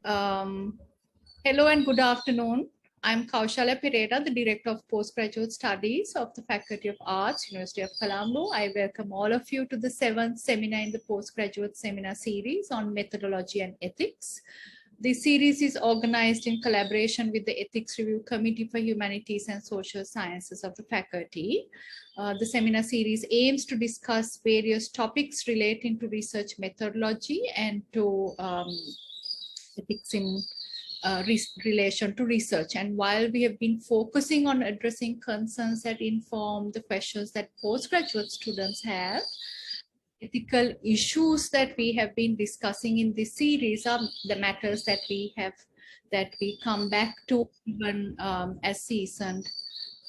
Hello and good afternoon. I'm Kaushalya Perera, the Director of Postgraduate Studies of the Faculty of Arts, University of Colombo. I welcome all of you to the 7th seminar in the Postgraduate Seminar Series on Methodology and Ethics. This series is organized in collaboration with the Ethics Review Committee for Humanities and Social Sciences of the faculty. The seminar series aims to discuss various topics relating to research methodology and to ethics in relation to research. And while we have been focusing on addressing concerns that inform the questions that postgraduate students have, ethical issues that we have been discussing in this series are the matters that we come back to even as seasoned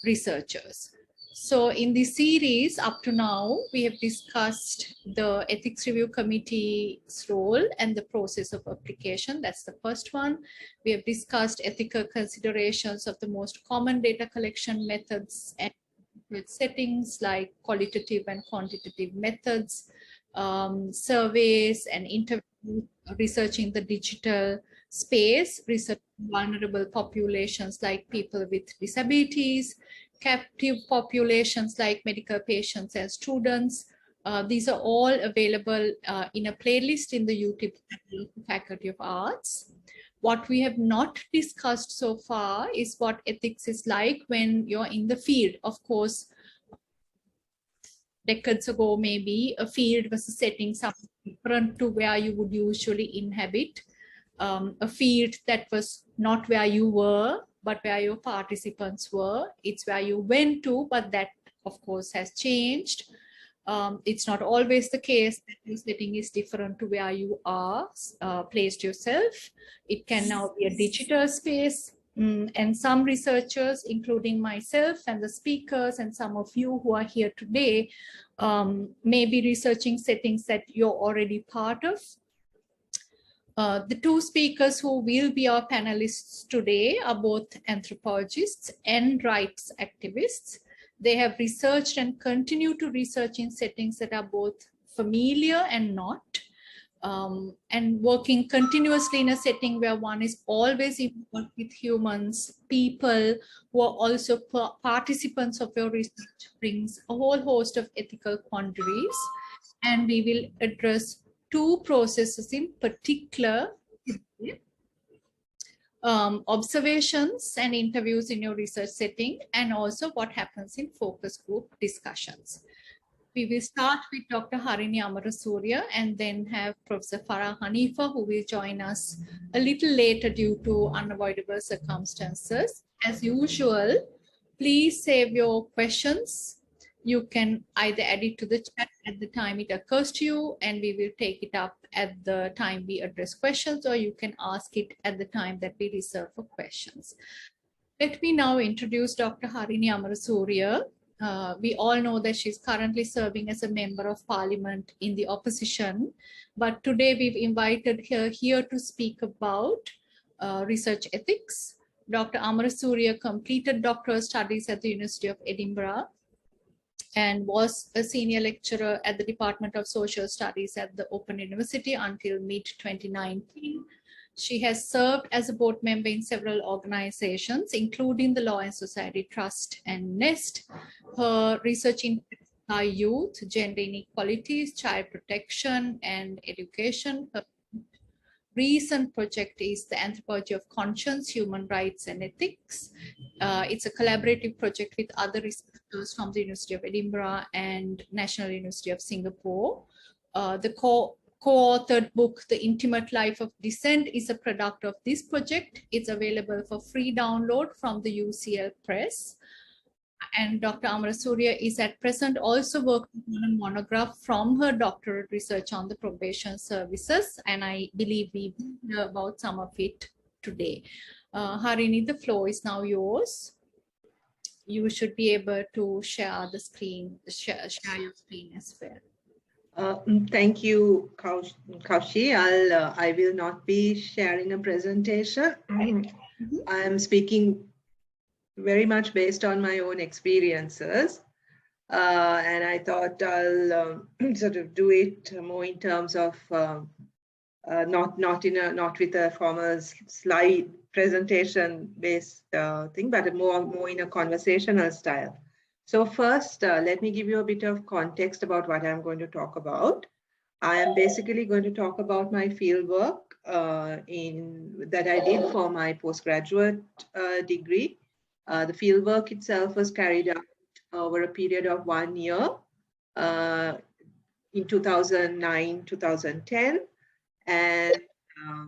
researchers. So in this series, up to now, we have discussed the Ethics Review Committee's role and the process of application. That's the first one. We have discussed ethical considerations of the most common data collection methods and with settings like qualitative and quantitative methods, surveys and interviews, researching the digital space, researching vulnerable populations like people with disabilities, captive populations like medical patients and students. These are all available in a playlist in the YouTube channel of the Faculty of Arts. What we have not discussed so far is what ethics is like when you're in the field. Of course, decades ago, maybe a field was a setting something different to where you would usually inhabit. A field that was not where you were, but where your participants were. It's where you went to, but that, of course, has changed. It's not always the case that your setting is different to where you are placed yourself. It can now be a digital space. And some researchers, including myself and the speakers and some of you who are here today, may be researching settings that you're already part of. The two speakers who will be our panelists today are both anthropologists and rights activists. They have researched and continue to research in settings that are both familiar and not, and working continuously in a setting where one is always involved with humans, people who are also participants of your research brings a whole host of ethical quandaries. And we will address two processes in particular, observations and interviews in your research setting, and also what happens in focus group discussions. We will start with Dr. Harini Amarasuriya and then have Professor Haniffa, who will join us a little later due to unavoidable circumstances. As usual, please save your questions. You can either add it to the chat at the time it occurs to you, and we will take it up at the time we address questions, or you can ask it at the time that we reserve for questions. Let me now introduce Dr. Harini Amarasuriya. We all know that she's currently serving as a member of parliament in the opposition, but today we've invited her here to speak about research ethics. Dr. Amarasuriya completed doctoral studies at the University of Edinburgh and was a senior lecturer at the Department of Social Studies at the Open University until mid-2019. She has served as a board member in several organizations, including the Law and Society Trust and NEST. Her research interests are youth, gender inequalities, child protection, and education. Her recent project is the Anthropology of Conscience, Human Rights and Ethics. It's a collaborative project with other researchers from the University of Edinburgh and National University of Singapore. The co-authored book, The Intimate Life of Dissent, is a product of this project. It's available for free download from the UCL Press. And Dr. Amarasuriya is at present also working on a monograph from her doctoral research on the probation services, and I believe we will hear about some of it today. Harini, the floor is now yours. You should be able to share the screen, share your screen as well. Thank you, Kaushi. I will not be sharing a presentation. Right. I am speaking very much based on my own experiences. And I thought I'll sort of do it more in terms of not with a formal slide presentation based thing, but more in a conversational style. So first, let me give you a bit of context about what I'm going to talk about. I am basically going to talk about my field work that I did for my postgraduate degree. The field work itself was carried out over a period of 1 year in 2009, 2010. And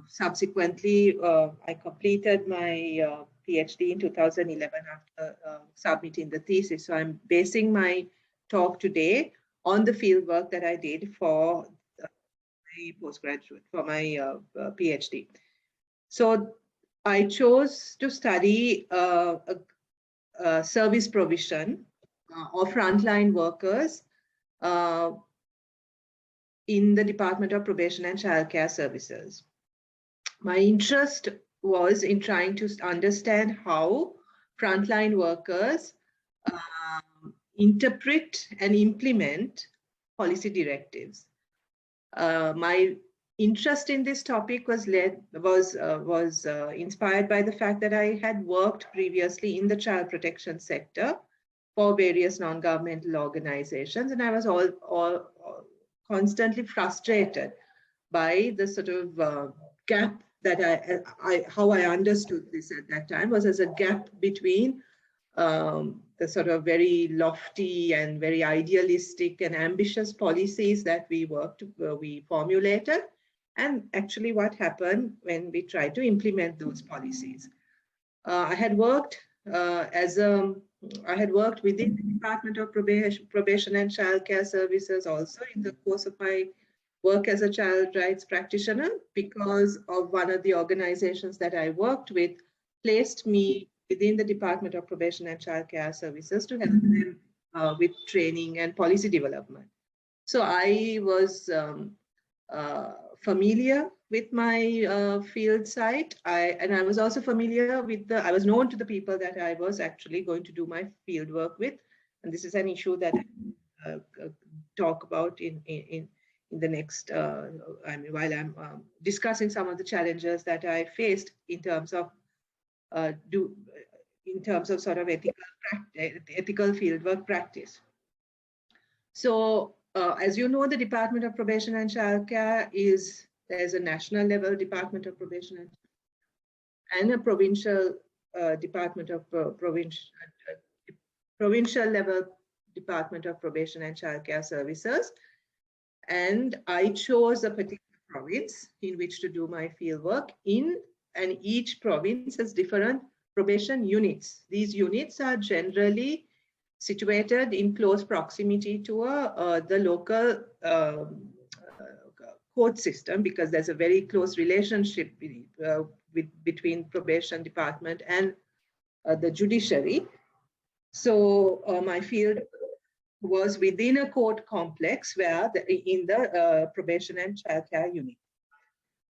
subsequently, I completed my PhD in 2011 after submitting the thesis. So I'm basing my talk today on the field work that I did for my postgraduate, for my PhD. So I chose to study service provision of frontline workers in the Department of Probation and Child Care Services. My interest was in trying to understand how frontline workers interpret and implement policy directives. My interest in this topic was inspired by the fact that I had worked previously in the child protection sector for various non-governmental organizations, and I was all constantly frustrated by the sort of gap that how I understood this at that time was as a gap between the sort of very lofty and very idealistic and ambitious policies that we formulated, and actually what happened when we tried to implement those policies. I had worked within the Department of Probation and Child Care Services also in the course of my work as a child rights practitioner, because of one of the organizations that I worked with placed me within the Department of Probation and Child Care Services to help them with training and policy development. So I was familiar with my field site. And I was also familiar with I was known to the people that I was actually going to do my field work with. And this is an issue that I talk about in the next, while I'm discussing some of the challenges that I faced in terms of sort of ethical fieldwork practice. So as you know, the Department of Probation and Child Care there's a national level Department of Probation and a provincial Department of provincial level Department of Probation and Child Care Services. And I chose a particular province in which to do my field work and each province has different probation units. These units are generally situated in close proximity to the local court system, because there's a very close relationship between probation department and the judiciary. So my field was within a court complex where in the probation and child care unit.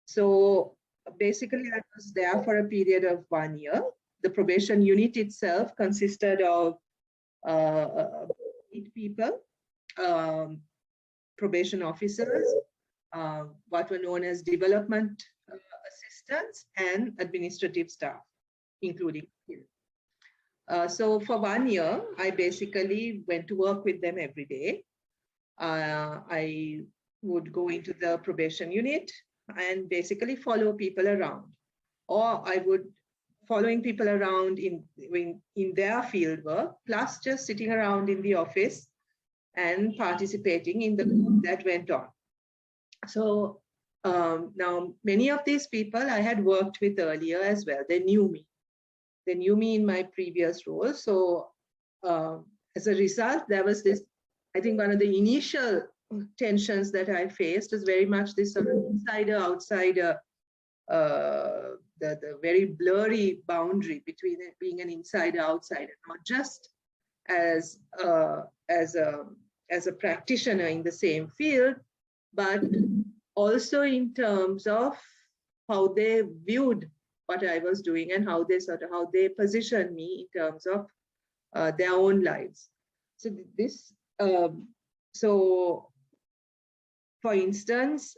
So basically I was there for a period of 1 year. The probation unit itself consisted of 8 people, probation officers, what were known as development assistants, and administrative staff, including so for 1 year, I basically went to work with them every day. I would go into the probation unit and basically follow people around, or I would following people around in their field work, plus just sitting around in the office and participating in the work that went on. So now many of these people I had worked with earlier as well. They knew me. They knew me in my previous role. So as a result, there was this, I think one of the initial tensions that I faced was very much this sort of insider-outsider, the very blurry boundary between it being an insider-outsider, not just as a practitioner in the same field, but also in terms of how they viewed what I was doing and how they positioned me in terms of their own lives. So this, so for instance,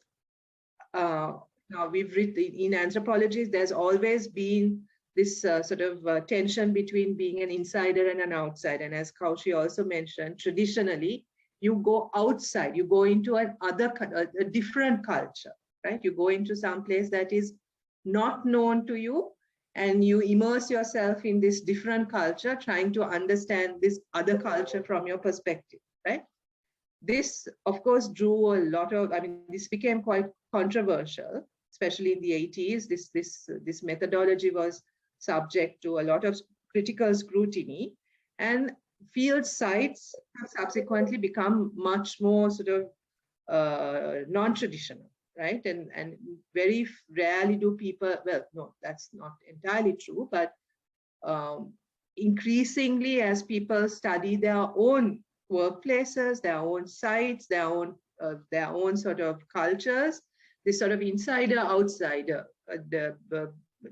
Now, we've written in anthropology, there's always been this sort of tension between being an insider and an outsider. And as Kaushi also mentioned, traditionally, you go outside, you go into a different culture, right? You go into some place that is not known to you, and you immerse yourself in this different culture, trying to understand this other culture from your perspective, right? This, of course, drew a lot of, I mean, this became quite controversial, especially in the 80s. This methodology was subject to a lot of critical scrutiny, and field sites have subsequently become much more sort of non-traditional, right? And very rarely do people, well, no, that's not entirely true, but increasingly as people study their own workplaces, their own sites, their own sort of cultures, this sort of insider-outsider the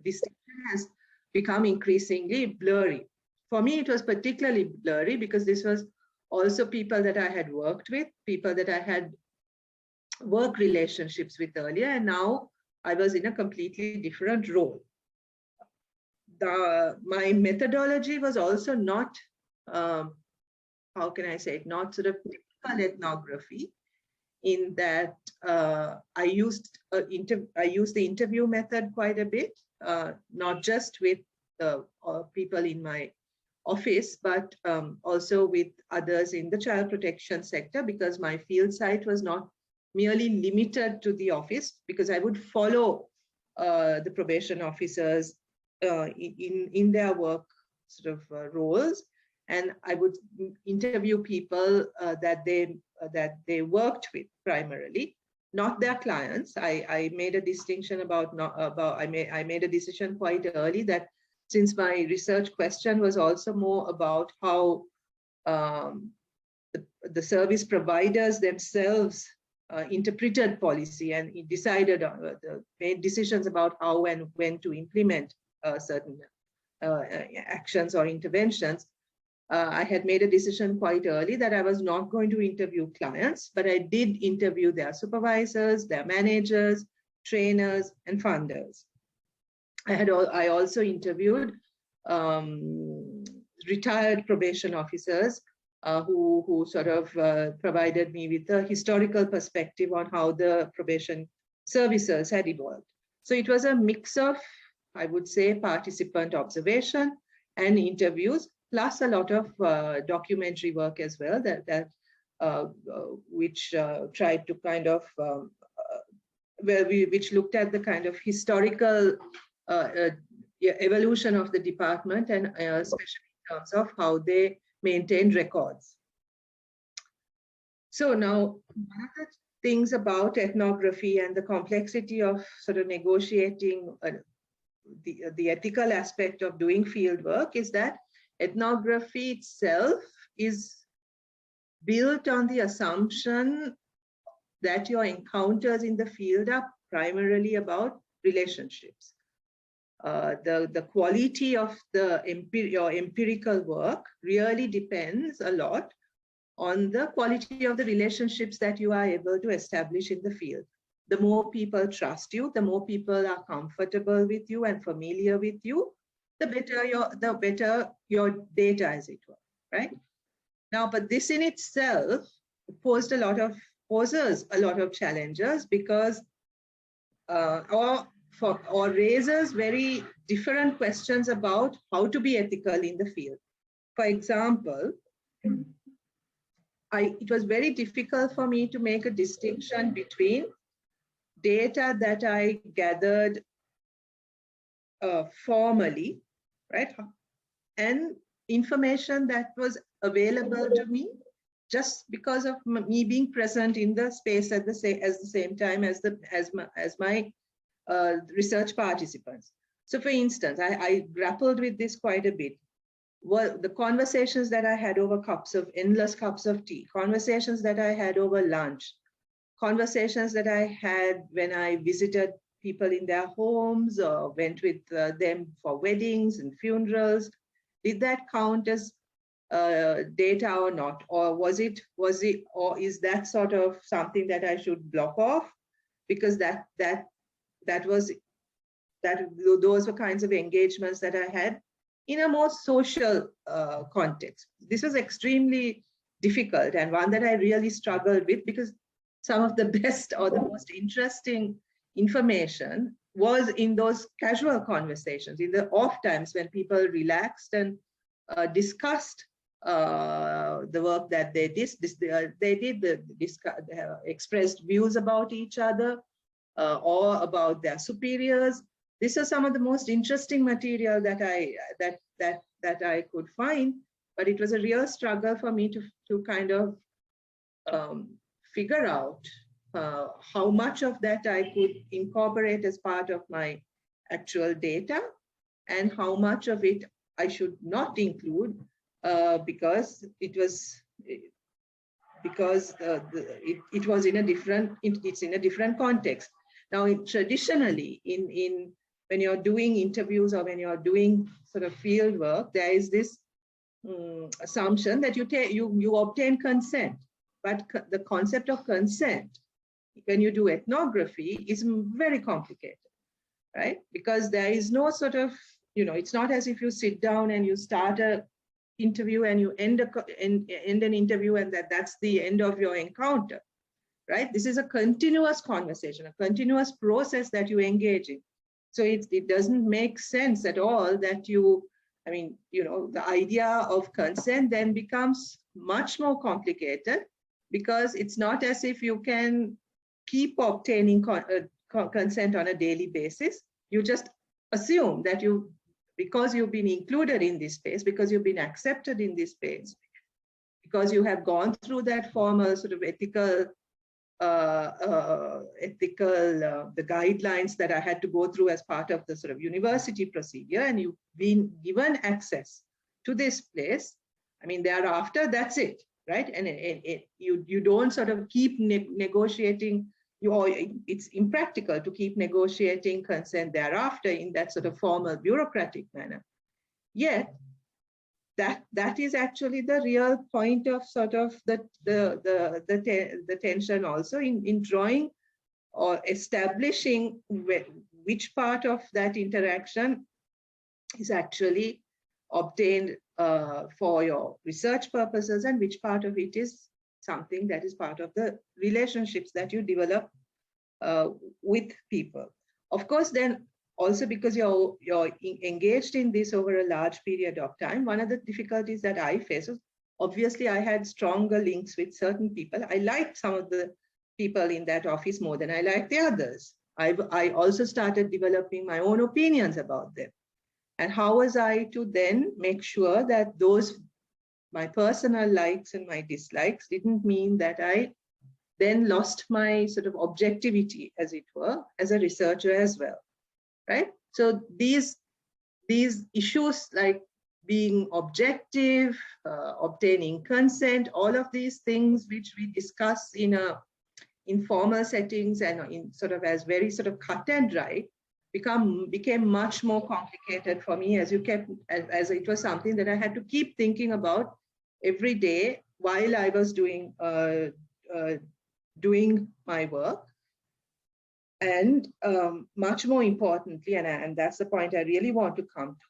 distinction has become increasingly blurry. For me, it was particularly blurry because this was also people that I had worked with, people that I had work relationships with earlier, and now I was in a completely different role. My methodology was also not, how can I say it, not sort of typical ethnography, in that I used the interview method quite a bit, not just with people in my office, but also with others in the child protection sector, because my field site was not merely limited to the office, because I would follow the probation officers in their work sort of roles, and I would interview people that they worked with primarily, not their clients. I made a distinction I made a decision quite early that since my research question was also more about how the service providers themselves interpreted policy and decided made decisions about how and when to implement certain actions or interventions. I had made a decision quite early that I was not going to interview clients, but I did interview their supervisors, their managers, trainers, and funders. I also interviewed retired probation officers who sort of provided me with a historical perspective on how the probation services had evolved. So it was a mix of, I would say, participant observation and interviews, plus a lot of documentary work as well, which tried to kind of, which looked at the kind of historical evolution of the department, and especially in terms of how they maintained records. So now, one of the things about ethnography and the complexity of sort of negotiating the ethical aspect of doing field work is that ethnography itself is built on the assumption that your encounters in the field are primarily about relationships. The quality of your empirical work really depends a lot on the quality of the relationships that you are able to establish in the field. The more people trust you, the more people are comfortable with you and familiar with you, the better your data, as it were, right? Now, but this in itself poses a lot of challenges, because or raises very different questions about how to be ethical in the field. For example, it was very difficult for me to make a distinction between data that I gathered formally, right, and information that was available to me just because of me being present in the space at the same time as my research participants. So, for instance, I grappled with this quite a bit. Well, the conversations that I had over endless cups of tea, conversations that I had over lunch, conversations that I had when I visited people in their homes or went with them for weddings and funerals, did that count as data or not? Or or is that sort of something that I should block off? Because that those were kinds of engagements that I had in a more social context. This was extremely difficult and one that I really struggled with, because some of the best or the most interesting information was in those casual conversations, in the off times when people relaxed and discussed the work that they did, expressed views about each other or about their superiors. This is some of the most interesting material that I could find, but it was a real struggle for me to kind of figure out how much of that I could incorporate as part of my actual data and how much of it I should not include because it was in a different context. Now, traditionally, when you're doing interviews or when you're doing sort of field work, there is this assumption that you obtain consent. But the concept of consent, when you do ethnography, is very complicated, right? Because there is no sort of, it's not as if you sit down and you start an interview and you end an interview and that's the end of your encounter, right? This is a continuous conversation, a continuous process that you engage in. So it doesn't make sense at all that the idea of consent then becomes much more complicated, because it's not as if you can keep obtaining consent on a daily basis. You just assume that because you've been included in this space, because you've been accepted in this space, because you have gone through that formal sort of ethical, the guidelines that I had to go through as part of the sort of university procedure, and you've been given access to this place. I mean, thereafter, that's it, right? And you don't sort of keep negotiating. It's impractical to keep negotiating consent thereafter in that sort of formal bureaucratic manner. Yet, that is actually the real point of sort of the tension also in drawing or establishing which part of that interaction is actually obtained for your research purposes and which part of it is something that is part of the relationships that you develop with people. Of course, then also because you're engaged in this over a large period of time, one of the difficulties that I face was, obviously I had stronger links with certain people. I liked some of the people in that office more than I liked the others. I also started developing my own opinions about them. And how was I to then make sure that my personal likes and my dislikes didn't mean that I then lost my sort of objectivity, as it were, as a researcher as well, right? So these issues like being objective, obtaining consent, all of these things which we discuss in informal settings and in sort of as very sort of cut and dry, became much more complicated for me as it was something that I had to keep thinking about every day while I was doing my work. And much more importantly, and that's the point I really want to come to,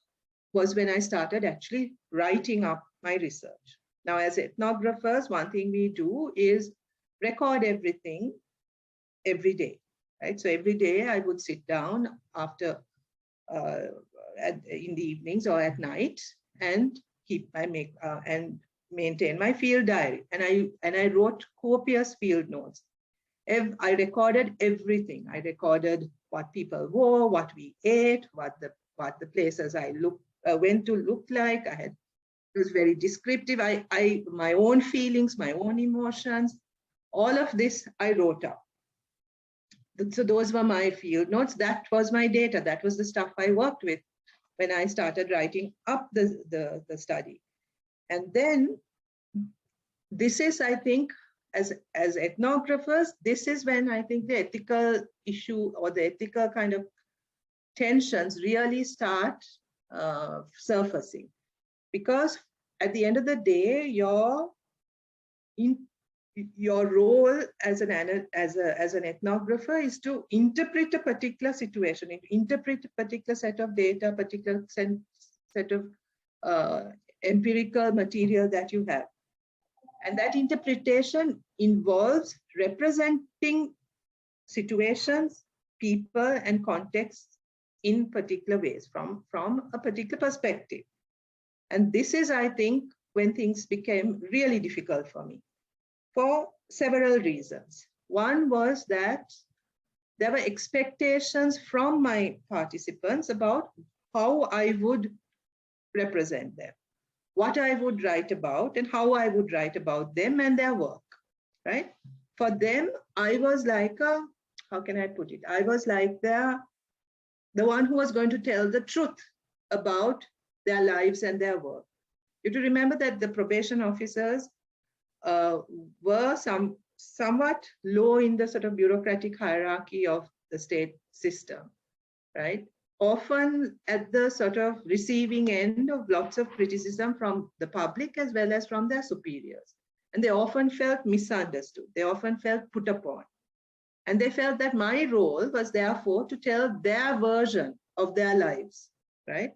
was when I started actually writing up my research. Now, as ethnographers, one thing we do is record everything every day, right? So every day I would sit down after in the evenings or at night and and maintain my field diary. And I wrote copious field notes. I recorded everything. I recorded what people wore, what we ate, what the places I went to looked like. It was very descriptive. My own feelings, my own emotions, all of this I wrote up. So those were my field notes. That was my data. That was the stuff I worked with when I started writing up the study. And then this is, I think, as ethnographers, this is when I think the ethical issue or the ethical kind of tensions really start surfacing. Because at the end of the day, your role as an ethnographer is to interpret a particular situation, interpret a particular set of data, particular set of empirical material that you have. And that interpretation involves representing situations, people, and contexts in particular ways from a particular perspective. And this is, I think, when things became really difficult for me for several reasons. One was that there were expectations from my participants about how I would represent them, what I would write about, and how I would write about them and their work, right? For them, I was like how can I put it? I was like the one who was going to tell the truth about their lives and their work. You have to remember that the probation officers were somewhat low in the sort of bureaucratic hierarchy of the state system, right? Often at the sort of receiving end of lots of criticism from the public as well as from their superiors. And they often felt misunderstood. They often felt put upon. And they felt that my role was therefore to tell their version of their lives, right?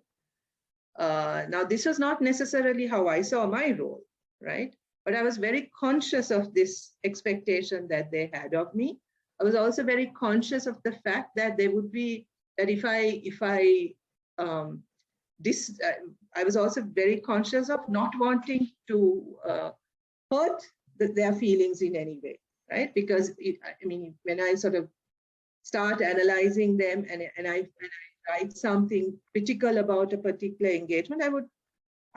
Now, this was not necessarily how I saw my role, right? But I was very conscious of this expectation that they had of me. I was also very conscious of the fact that they would be, that I was also very conscious of not wanting to hurt their feelings in any way, right? Because I mean, when I sort of start analyzing them and I write something critical about a particular engagement, I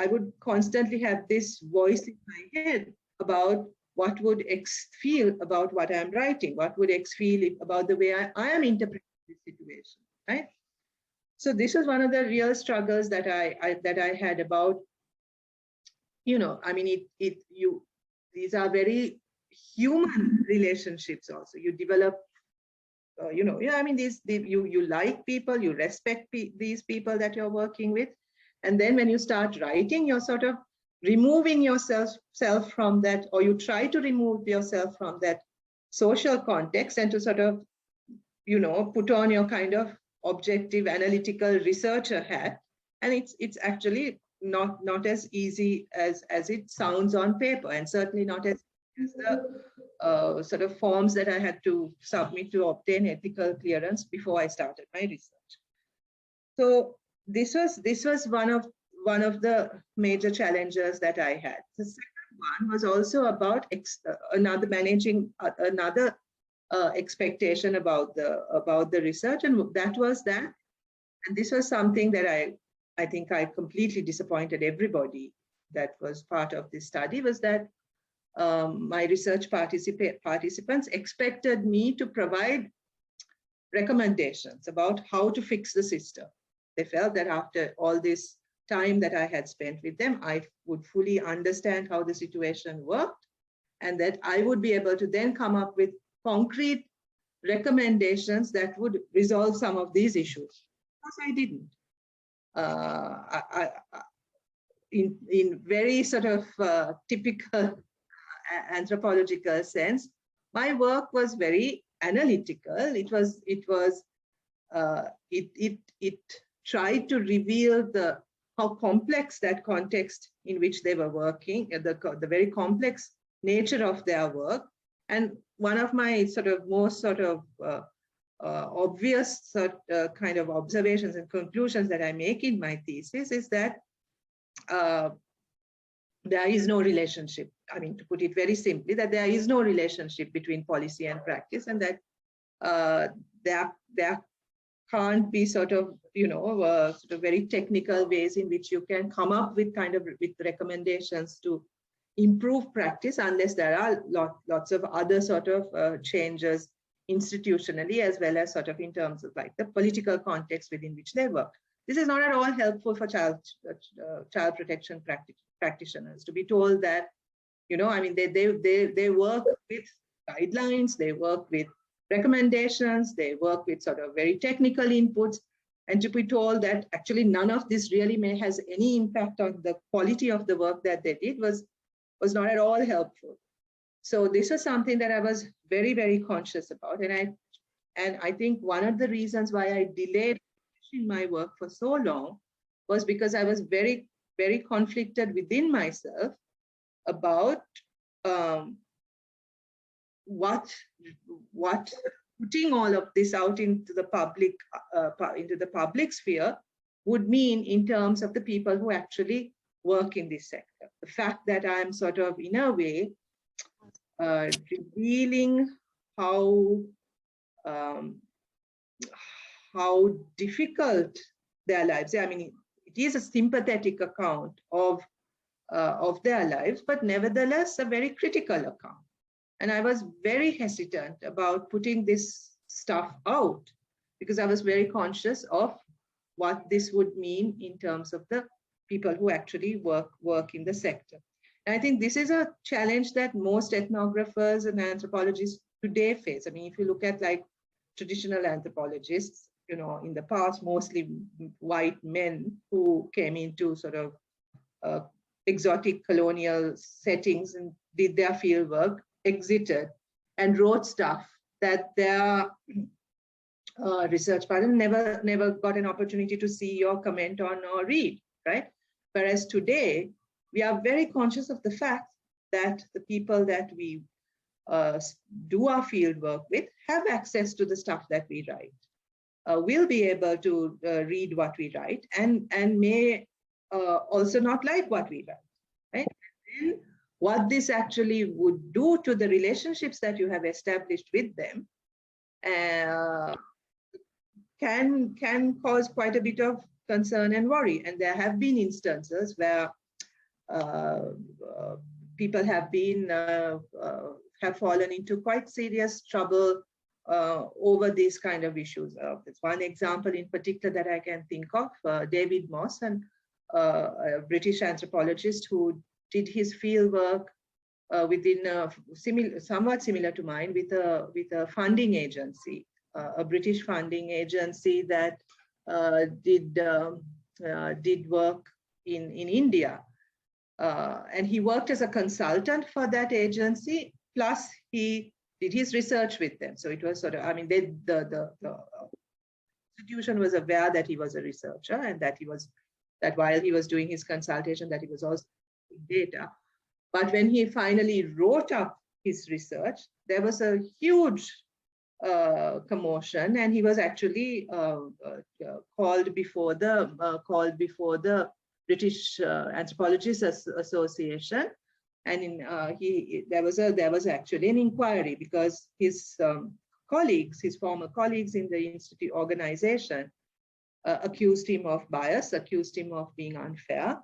would constantly have this voice in my head about what would X feel about what I'm writing, what would X feel about the way I am interpreting this situation, right? So this was one of the real struggles that I had about, you know, I mean, these are very human relationships also. You develop, you know, yeah, I mean, you like people, you respect these people that you're working with. And then when you start writing, you're sort of removing yourself from that, or you try to remove yourself from that social context and to sort of, you know, put on your kind of objective analytical researcher hat. And it's actually not as easy as it sounds on paper, and certainly not as the sort of forms that I had to submit to obtain ethical clearance before I started my research. So this was one of the major challenges that I had. The second one was also about managing another expectation about the research, and that was that, and this was something that I think I completely disappointed everybody that was part of this study, was that my research participants expected me to provide recommendations about how to fix the system. They felt that after all this time that I had spent with them, I would fully understand how the situation worked, and that I would be able to then come up with concrete recommendations that would resolve some of these issues. Of course, I didn't. In very sort of typical anthropological sense, my work was very analytical. It tried to reveal how complex that context in which they were working, the very complex nature of their work. And one of my sort of most sort of obvious kind of observations and conclusions that I make in my thesis is that there is no relationship. I mean, to put it very simply, that there is no relationship between policy and practice, and that there can't be sort of, you know, sort of very technical ways in which you can come up with with recommendations to improve practice unless there are lots of other sort of changes institutionally, as well as sort of in terms of like the political context within which they work. This is not at all helpful for child protection practitioners to be told that, you know, I mean, they work with guidelines, they work with recommendations, they work with sort of very technical inputs, and to be told that actually none of this really has any impact on the quality of the work that they did was not at all helpful. So this was something that I was very, very conscious about. And I think one of the reasons why I delayed finishing my work for so long was because I was very, very conflicted within myself about what putting all of this out into the public sphere would mean in terms of the people who actually work in this sector. The fact that I'm sort of, in a way, revealing how difficult their lives. I mean, it is a sympathetic account of their lives, but nevertheless a very critical account. And I was very hesitant about putting this stuff out because I was very conscious of what this would mean in terms of the people who actually work in the sector. And I think this is a challenge that most ethnographers and anthropologists today face. I mean, if you look at like traditional anthropologists, you know, in the past, mostly white men who came into sort of exotic colonial settings and did their field work, exited and wrote stuff that their research partner never got an opportunity to see or comment on or read, right? Whereas today, we are very conscious of the fact that the people that we do our field work with have access to the stuff that we write, will be able to read what we write and may also not like what we write, right? And what this actually would do to the relationships that you have established with them can cause quite a bit of concern and worry. And there have been instances where people have been have fallen into quite serious trouble over these kind of issues. There's one example in particular that I can think of, David Moss, a British anthropologist who did his field work within somewhat similar to mine with a funding agency, a British funding agency that did work in India. And he worked as a consultant for that agency, plus he did his research with them. So it was sort of, I mean, the institution was aware that he was a researcher and that while he was doing his consultation, that he was also doing data. But when he finally wrote up his research, there was a huge commotion, and he was actually called before the British Anthropologists Association, and there was actually an inquiry because his former colleagues in the institute organization accused him of bias, accused him of being unfair,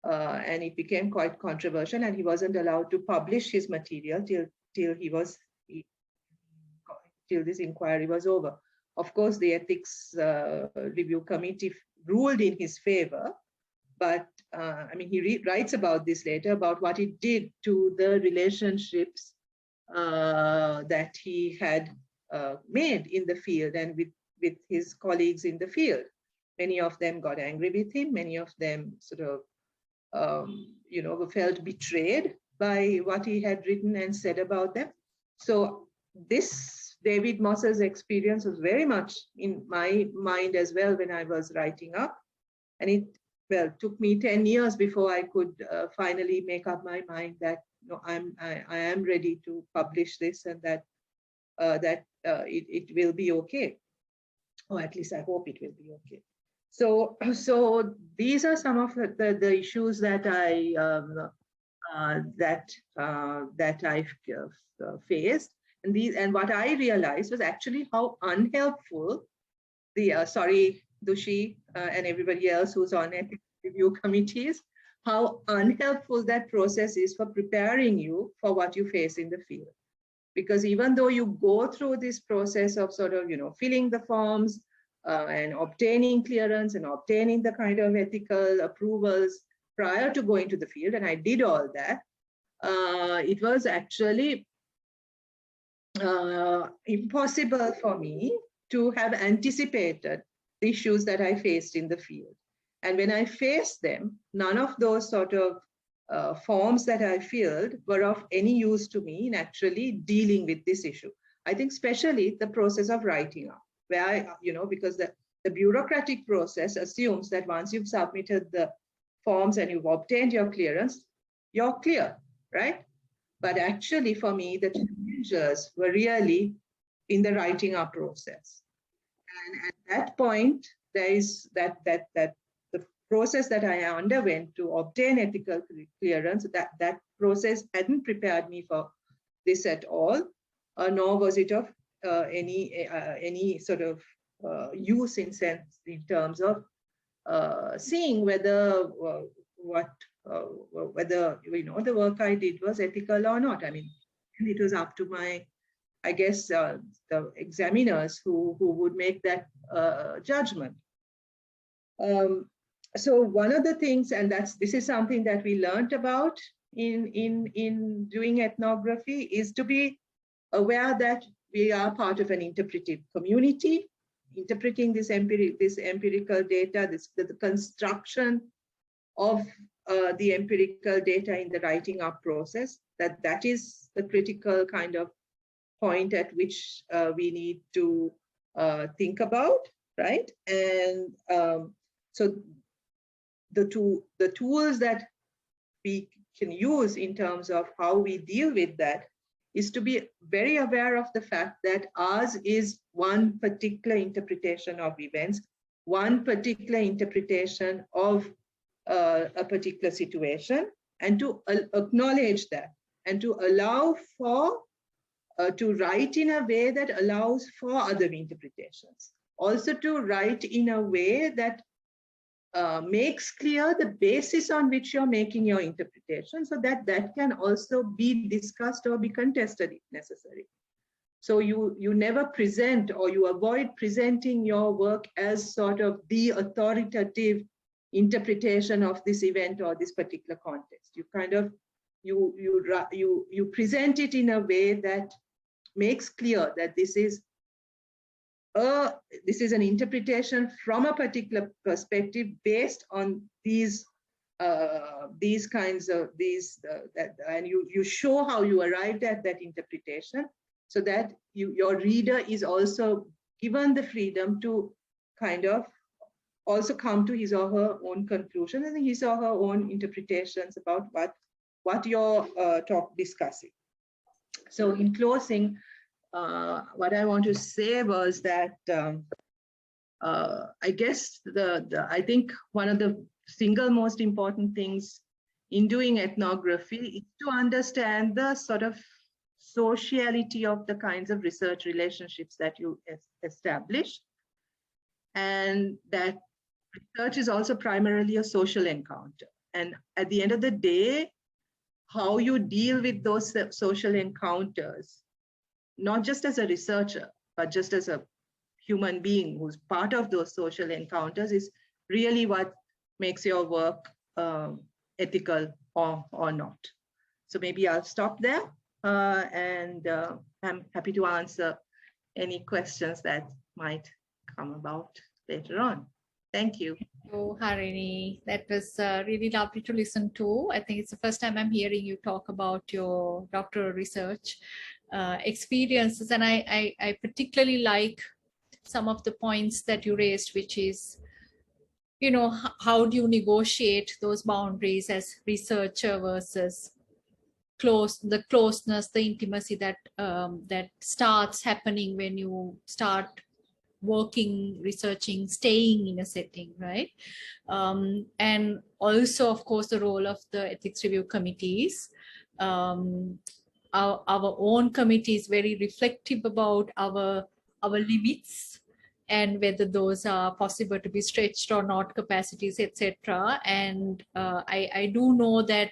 and it became quite controversial, and he wasn't allowed to publish his material till this inquiry was over. Of course, the ethics review committee ruled in his favor, but I mean, he writes about this later, about what it did to the relationships that he had made in the field and with his colleagues in the field. Many of them got angry with him. Many of them sort of, felt betrayed by what he had written and said about them. So this David Moss's experience was very much in my mind as well when I was writing up. And it took me 10 years before I could finally make up my mind that I am ready to publish this and that it will be okay, or at least I hope it will be okay. So these are some of the issues that I faced, and what I realized was actually how unhelpful sorry, Dushi and everybody else who's on ethics review committees, how unhelpful that process is for preparing you for what you face in the field. Because even though you go through this process of sort of, filling the forms and obtaining clearance and obtaining the kind of ethical approvals prior to going to the field, and I did all that, it was actually impossible for me to have anticipated the issues that I faced in the field. And when I faced them, none of those sort of forms that I filled were of any use to me in actually dealing with this issue. I think especially the process of writing up, where because the bureaucratic process assumes that once you've submitted the forms and you've obtained your clearance, you're clear, right? But actually for me, the challenges were really in the writing up process. And at that point, there is that the process that I underwent to obtain ethical clearance, that process hadn't prepared me for this at all, nor was it of any sort of use in terms of seeing whether whether the work I did was ethical or not. I mean, it was up to my, I guess, the examiners who would make that judgment. So one of the things, and this is something that we learned about in doing ethnography, is to be aware that we are part of an interpretive community, interpreting this empirical data, the construction of the empirical data in the writing up process, that is the critical kind of point at which we need to think about, right? And so the tools that we can use in terms of how we deal with that is to be very aware of the fact that ours is one particular interpretation of events, one particular interpretation of a particular situation, and to acknowledge that, and to allow for, to write in a way that allows for other interpretations. Also to write in a way that makes clear the basis on which you're making your interpretation, so that can also be discussed or be contested if necessary. So you never present, or you avoid presenting your work as sort of the authoritative interpretation of this event or this particular context. You kind of, you present it in a way that makes clear that this is an interpretation from a particular perspective based on these kinds of and you show how you arrived at that interpretation, so that your reader is also given the freedom to kind of also come to his or her own conclusion and his or her own interpretations about what you're discussing. So in closing, what I want to say was that I guess I think one of the single most important things in doing ethnography is to understand the sort of sociality of the kinds of research relationships that you establish, and that research is also primarily a social encounter. And at the end of the day, how you deal with those social encounters, not just as a researcher, but just as a human being who's part of those social encounters, is really what makes your work ethical or not. So maybe I'll stop there, and I'm happy to answer any questions that might come about later on. Thank you. Oh, Harini, that was really lovely to listen to. I think it's the first time I'm hearing you talk about your doctoral research experiences, and I particularly like some of the points that you raised, which is, how do you negotiate those boundaries as researcher versus the closeness, the intimacy that that starts happening when you start working, researching, staying in a setting, right? And also, of course, the role of the ethics review committees. Our own committee is very reflective about our limits and whether those are possible to be stretched or not, capacities, etc. And I do know that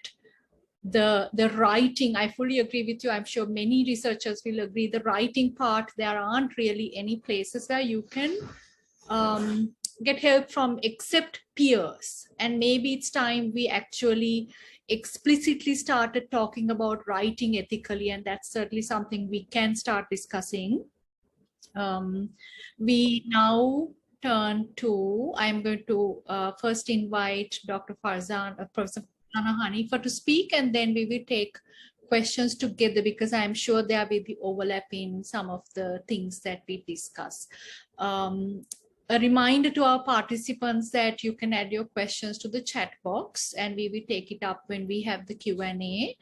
the writing, I fully agree with you. I'm sure many researchers will agree. The writing part, there aren't really any places where you can get help from except peers. And maybe it's time we actually explicitly started talking about writing ethically, and that's certainly something we can start discussing. We now turn to, I'm going to first invite Dr. Farzana, Professor Farzana, Haniffa to speak, and then we will take questions together because I'm sure there will be overlap in some of the things that we discuss. A reminder to our participants that you can add your questions to the chat box and we will take it up when we have the Q&A.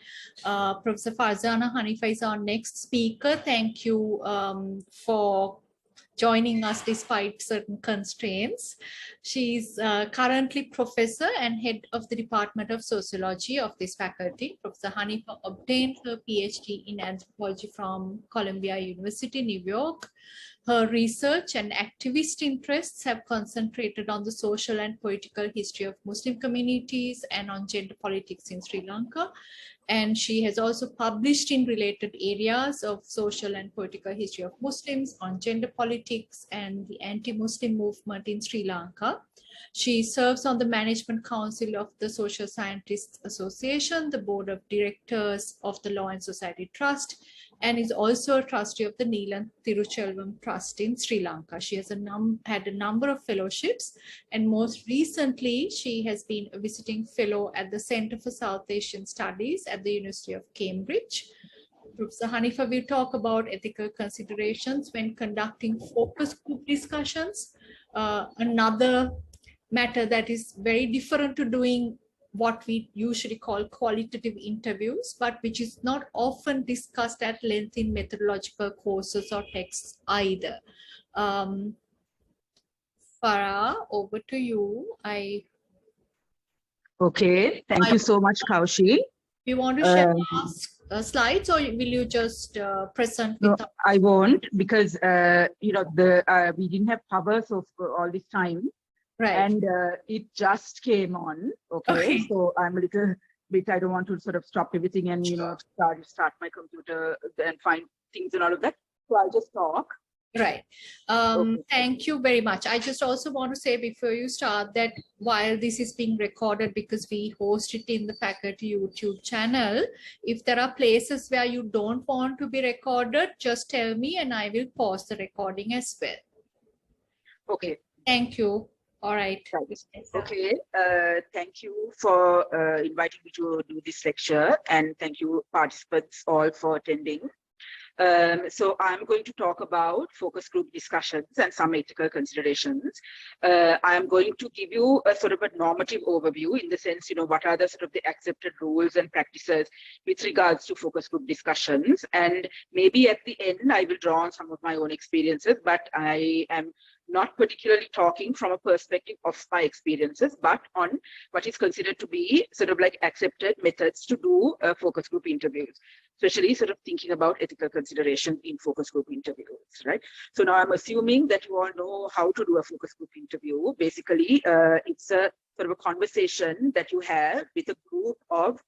Professor Farzana Haniffa is our next speaker. Thank you for joining us despite certain constraints. She's currently professor and head of the Department of Sociology of this faculty. Professor Haniffa obtained her PhD in anthropology from Columbia University, New York. Her research and activist interests have concentrated on the social and political history of Muslim communities and on gender politics in Sri Lanka. And she has also published in related areas of social and political history of Muslims, on gender politics and the anti-Muslim movement in Sri Lanka. She serves on the Management Council of the Social Scientists Association, the Board of Directors of the Law and Society Trust, and is also a trustee of the Neelan Tiruchelvam Trust in Sri Lanka. She has had a number of fellowships, and most recently, she has been a visiting fellow at the Center for South Asian Studies at the University of Cambridge. Professor Haniffa will talk about ethical considerations when conducting focus group discussions. Another matter that is very different to doing what we usually call qualitative interviews, but which is not often discussed at length in methodological courses or texts either. Farah, over to you. Okay, thank you so much, Kaushi. You want to share slides, or will you just present? No, I won't, because you know, we didn't have power for all this time. Right. And it just came on. Okay. So I'm a little bit, I don't want to sort of stop everything and, you know, start my computer and find things and all of that. So I'll just talk. Right. Thank you very much. I just also want to say before you start that while this is being recorded, because we host it in the faculty YouTube channel, if there are places where you don't want to be recorded, just tell me and I will pause the recording as well. Okay. Thank you. All right. Okay. Thank you for inviting me to do this lecture, and thank you participants all for attending. So I'm going to talk about focus group discussions and some ethical considerations. I'm going to give you a sort of a normative overview in the sense, you know, what are the sort of the accepted rules and practices with regards to focus group discussions. And maybe at the end, I will draw on some of my own experiences, but I am not particularly talking from a perspective of my experiences, but on what is considered to be sort of like accepted methods to do focus group interviews, especially sort of thinking about ethical consideration in focus group interviews, right? So now I'm assuming that you all know how to do a focus group interview. Basically, it's a sort of a conversation that you have with a group of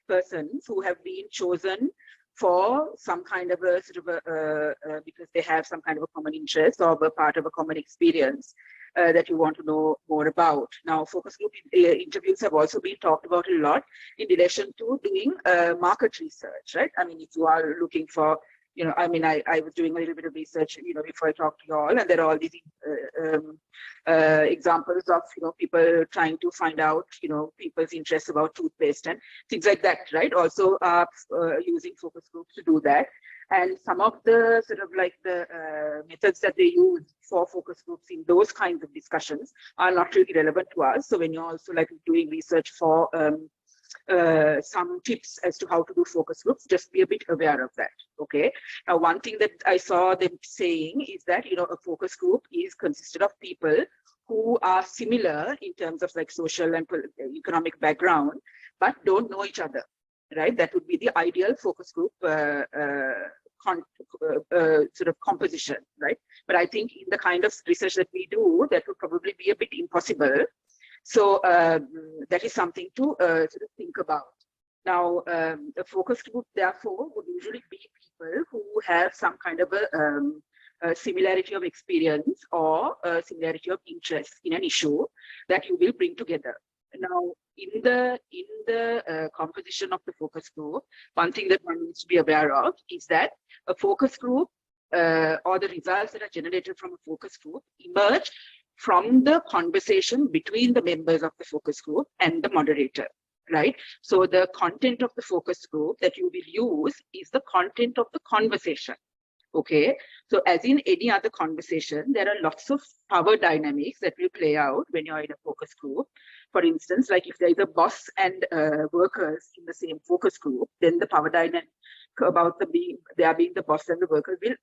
persons who have been chosen for some kind of a sort of a, because they have some kind of a common interest or a part of a common experience that you want to know more about. Now, focus group interviews have also been talked about a lot in relation to doing market research, right? I mean, if you are looking for, you know, I mean, I was doing a little bit of research, you know, before I talked to you all, and there are all these examples of, you know, people trying to find out, you know, people's interests about toothpaste and things like that, right? Also using focus groups to do that. And some of the sort of like the methods that they use for focus groups in those kinds of discussions are not really relevant to us. So when you're also like doing research for some tips as to how to do focus groups, just be a bit aware of that. Okay. Now, one thing that I saw them saying is that, you know, a focus group is consisted of people who are similar in terms of like social and economic background, but don't know each other, right? That would be the ideal focus group sort of composition, right? But I think in the kind of research that we do, that would probably be a bit impossible. So that is something to sort of think about. Now, a focus group, therefore, would usually be people who have some kind of a similarity of experience or a similarity of interest in an issue that you will bring together. Now, in the composition of the focus group, one thing that one needs to be aware of is that a focus group or the results that are generated from a focus group emerge from the conversation between the members of the focus group and the moderator, right? So the content of the focus group that you will use is the content of the conversation. Okay, so as in any other conversation, there are lots of power dynamics that will play out when you're in a focus group. For instance, like if there is a boss and workers in the same focus group, then the power dynamic about there being the boss and the workers will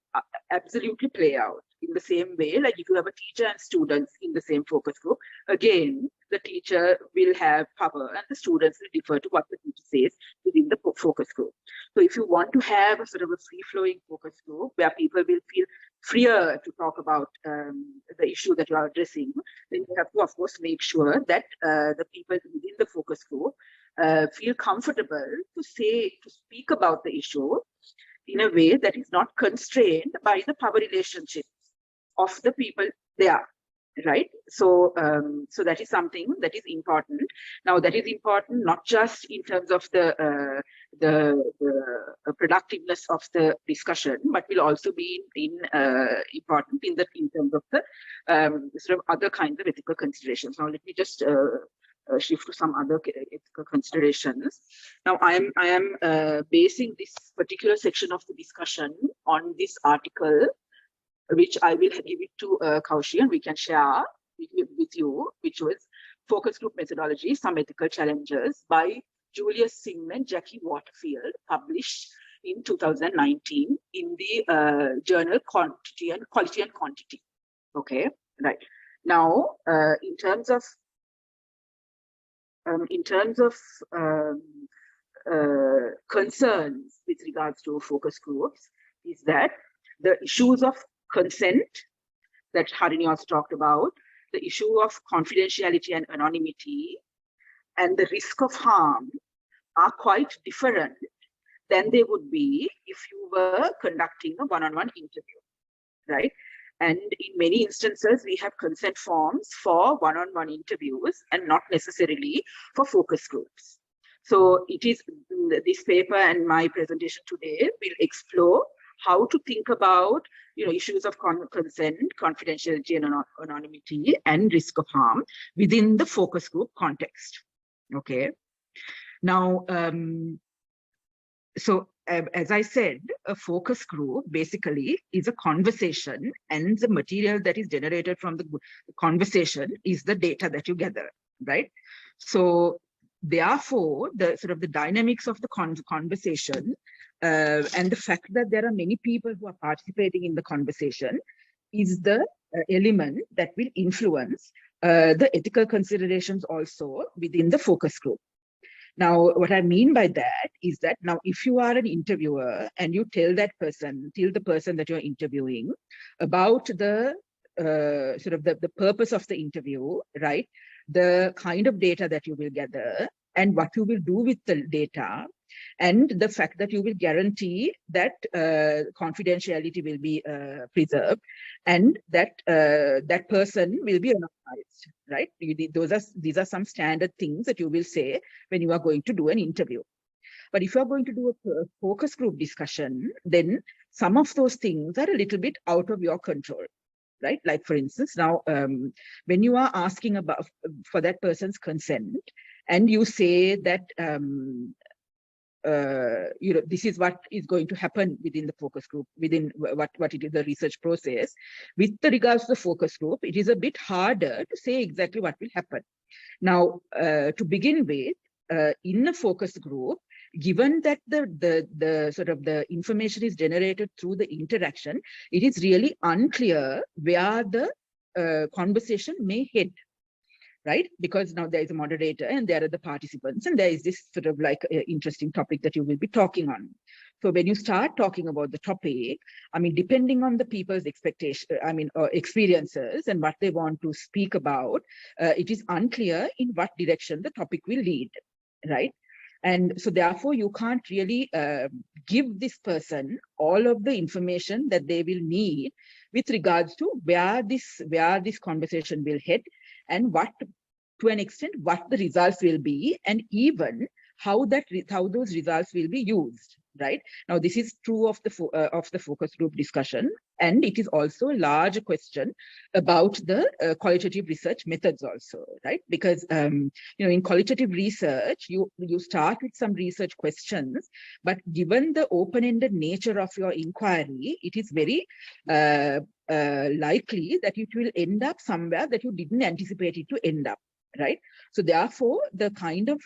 absolutely play out. In the same way, like if you have a teacher and students in the same focus group, again, the teacher will have power and the students will defer to what the teacher says within the focus group. So if you want to have a sort of a free-flowing focus group where people will feel freer to talk about the issue that you are addressing, then you have to, of course, make sure that the people within the focus group feel comfortable to speak about the issue in a way that is not constrained by the power relationships of the people there, right? So, so that is something that is important. Now, that is important not just in terms of the productiveness of the discussion, but will also be important in terms of the sort of other kinds of ethical considerations. Now, let me just shift to some other ethical considerations. Now, I am basing this particular section of the discussion on this article, which I will give it to Kaushi, and we can share with you, which was Focus Group Methodology, Some Ethical Challenges by Julius Singh and Jackie Waterfield, published in 2019 in the journal Quality and Quantity. Okay, right. Now, in terms of concerns with regards to focus groups, is that the issues of consent that Harini also talked about, the issue of confidentiality and anonymity, and the risk of harm are quite different than they would be if you were conducting a one-on-one interview, right? And in many instances, we have consent forms for one-on-one interviews and not necessarily for focus groups. So it is this paper and my presentation today will explore how to think about issues of consent, confidentiality, and anonymity, and risk of harm within the focus group context. Okay. Now, so as I said, a focus group basically is a conversation, and the material that is generated from the conversation is the data that you gather, right? So therefore, the sort of the dynamics of the conversation and the fact that there are many people who are participating in the conversation is the element that will influence the ethical considerations also within the focus group. Now, what I mean by that is that now if you are an interviewer and you tell the person that you're interviewing about the sort of the purpose of the interview, right? The kind of data that you will gather and what you will do with the data, and the fact that you will guarantee that confidentiality will be preserved and that that person will be anonymized, right? These are some standard things that you will say when you are going to do an interview. But if you are going to do a focus group discussion, then some of those things are a little bit out of your control, right? Like, for instance, now when you are asking about for that person's consent and you say that this is what is going to happen within the focus group, within what it is, the research process. With the regards to the focus group, it is a bit harder to say exactly what will happen. Now, to begin with, in a focus group, given that the sort of the information is generated through the interaction, it is really unclear where the conversation may head. Right? Because now there is a moderator and there are the participants, and there is this sort of like interesting topic that you will be talking on. So when you start talking about the topic, I mean, depending on the people's experiences and what they want to speak about, it is unclear in what direction the topic will lead, right? And so therefore you can't really give this person all of the information that they will need with regards to where this conversation will head, and to an extent, what the results will be, and even how those results will be used, right? Now, this is true of the focus group discussion, and it is also a large question about the qualitative research methods also, right? Because in qualitative research, you start with some research questions, but given the open-ended nature of your inquiry, it is very likely that it will end up somewhere that you didn't anticipate it to end up. Right. So therefore, the kind of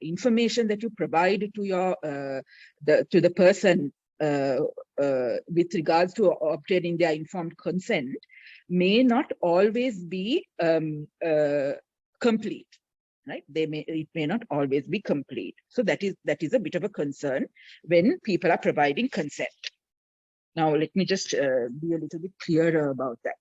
information that you provide to your to the person with regards to obtaining their informed consent may not always be complete. Right? It may not always be complete. So that is a bit of a concern when people are providing consent. Now, let me just be a little bit clearer about that.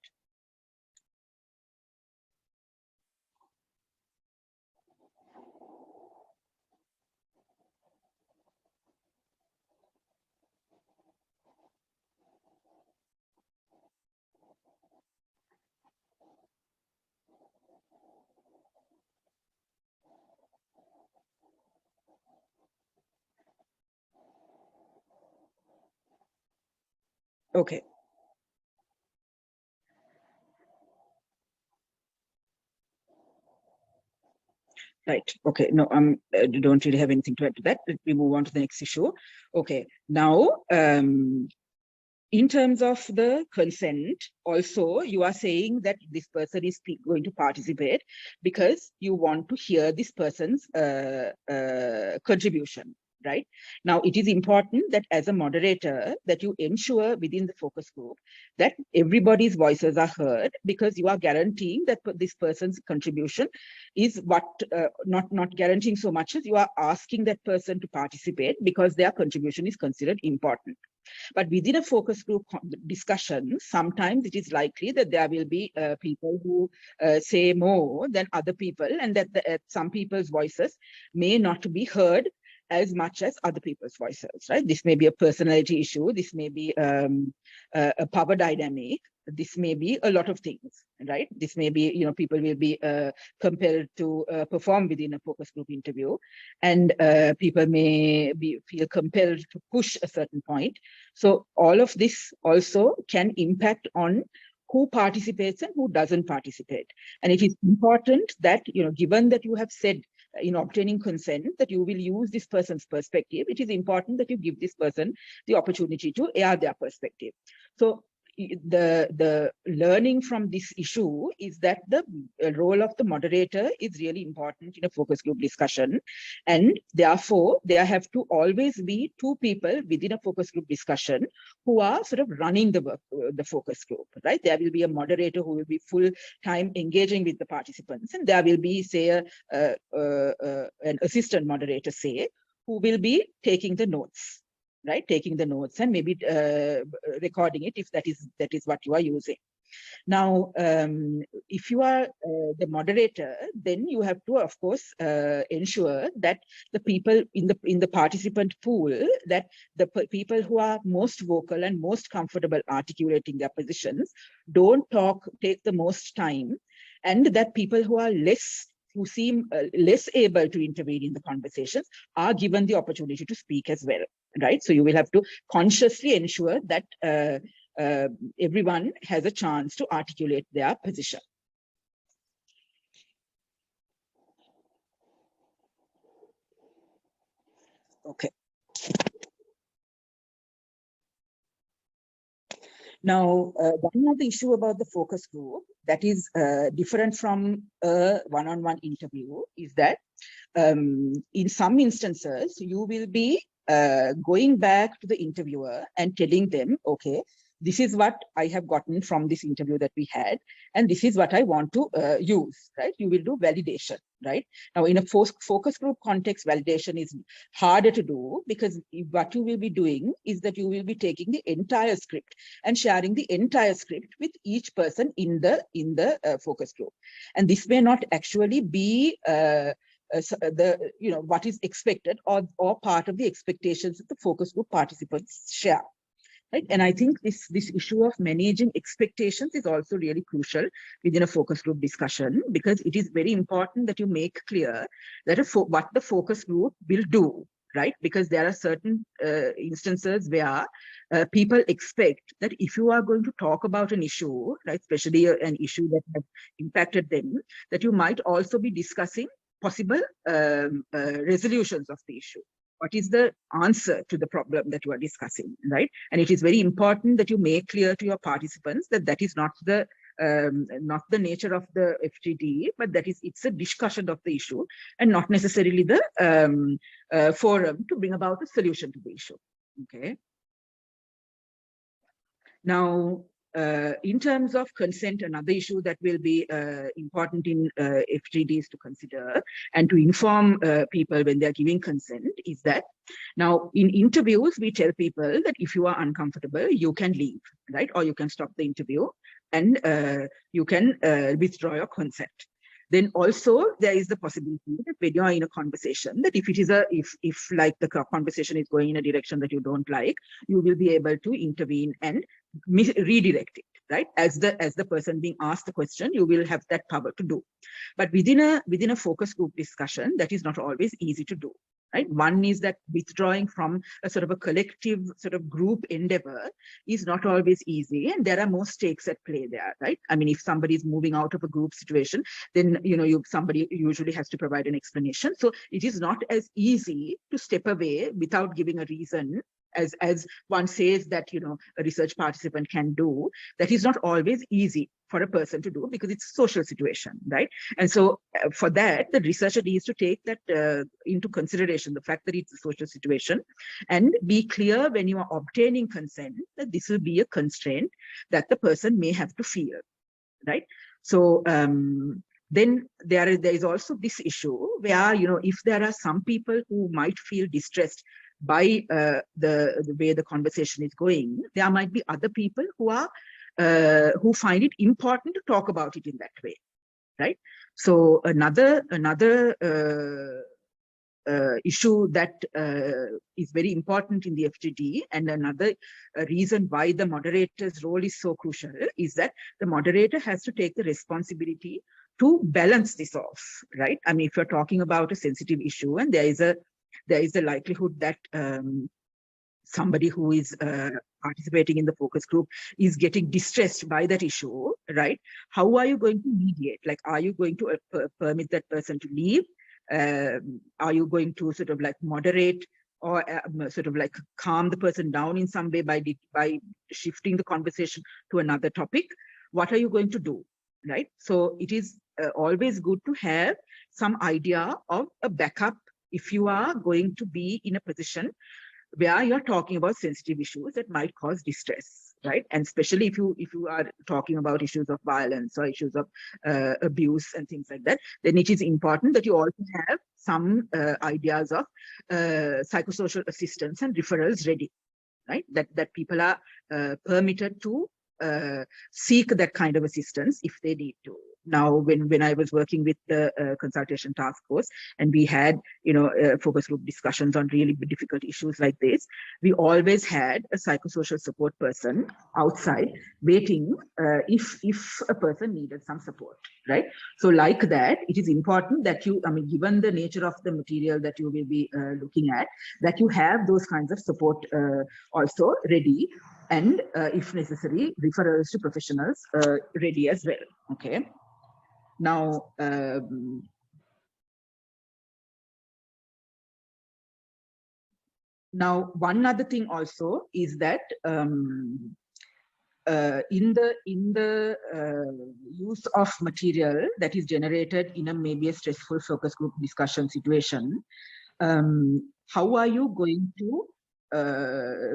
Okay. Right. Okay. No, don't really have anything to add to that. Let me move on to the next issue. Okay. Now, in terms of the consent, also, you are saying that this person is going to participate because you want to hear this person's contribution. Right? Now, it is important that as a moderator, that you ensure within the focus group that everybody's voices are heard, because you are guaranteeing that this person's contribution is what, not guaranteeing so much as you are asking that person to participate because their contribution is considered important. But within a focus group discussion, sometimes it is likely that there will be people who say more than other people, and that some people's voices may not be heard as much as other people's voices, right? This may be a personality issue. This may be a power dynamic. This may be a lot of things, right? This may be, people will be compelled to perform within a focus group interview, and people may feel compelled to push a certain point. So all of this also can impact on who participates and who doesn't participate. And it is important that, given that you have said in obtaining consent that you will use this person's perspective, it is important that you give this person the opportunity to air their perspective. So the learning from this issue is that the role of the moderator is really important in a focus group discussion, and therefore there have to always be two people within a focus group discussion who are sort of running the focus group, right? There will be a moderator who will be full time engaging with the participants, and there will be, say, an assistant moderator, say, who will be taking the notes. Right, taking the notes and maybe recording it if that is what you are using. Now, if you are the moderator, then you have to, of course, ensure that the people in the participant pool, that the people who are most vocal and most comfortable articulating their positions don't take the most time, and that people who seem less able to intervene in the conversations are given the opportunity to speak as well, right? So you will have to consciously ensure that everyone has a chance to articulate their position. Okay. Now, one other issue about the focus group that is different from a one-on-one interview is that in some instances, you will be going back to the interviewer and telling them, okay, this is what I have gotten from this interview that we had, and this is what I want to use, right? You will do validation, right? Now, in a focus group context, validation is harder to do, because what you will be doing is that you will be taking the entire script and sharing the entire script with each person in the focus group. And this may not actually be what is expected or part of the expectations that the focus group participants share. Right? And I think this issue of managing expectations is also really crucial within a focus group discussion, because it is very important that you make clear that what the focus group will do, right? Because there are certain instances where people expect that if you are going to talk about an issue, right, especially an issue that has impacted them, that you might also be discussing possible resolutions of the issue. What is the answer to the problem that you are discussing, right? And it is very important that you make clear to your participants that that is not the nature of the FGD, but that is, it's a discussion of the issue and not necessarily the forum to bring about a solution to the issue. Okay. Now, in terms of consent, another issue that will be important in FGDs to consider and to inform people when they're giving consent is that now in interviews, we tell people that if you are uncomfortable, you can leave, right? Or you can stop the interview and you can withdraw your consent. Then also there is the possibility that when you are in a conversation, that if it is if like the conversation is going in a direction that you don't like, you will be able to intervene and redirect it, right? As the person being asked the question, you will have that power to do. But within a focus group discussion, that is not always easy to do. Right? One is that withdrawing from a sort of a collective sort of group endeavor is not always easy, and there are more stakes at play there, right? I mean, if somebody is moving out of a group situation, then somebody usually has to provide an explanation. So it is not as easy to step away without giving a reason, as one says that a research participant can do. That is not always easy for a person to do because it's a social situation, right? And so for that, the researcher needs to take that into consideration, the fact that it's a social situation, and be clear when you are obtaining consent that this will be a constraint that the person may have to feel, right? So then there is also this issue where, if there are some people who might feel distressed by the way the conversation is going, there might be other people who find it important to talk about it in that way, right? So another issue that is very important in the FGD, and another reason why the moderator's role is so crucial, is that the moderator has to take the responsibility to balance this off, right? I mean, if you're talking about a sensitive issue and there is a likelihood that somebody who is participating in the focus group is getting distressed by that issue, right? How are you going to mediate? Like, are you going to permit that person to leave? Are you going to sort of like moderate or sort of like calm the person down in some way by shifting the conversation to another topic? What are you going to do, right? So it is always good to have some idea of a backup if you are going to be in a position where you're talking about sensitive issues that might cause distress, right? And especially if you are talking about issues of violence or issues of abuse and things like that, then it is important that you also have some ideas of psychosocial assistance and referrals ready, right? That people are permitted to seek that kind of assistance if they need to. Now, when I was working with the consultation task force, and we had, focus group discussions on really difficult issues like this, we always had a psychosocial support person outside waiting if a person needed some support, right? So like that, it is important that you, I mean, given the nature of the material that you will be looking at, that you have those kinds of support also ready, and if necessary, referrals to professionals ready as well, okay? Now, one other thing also is that in the use of material that is generated in a maybe a stressful focus group discussion situation, how are you going to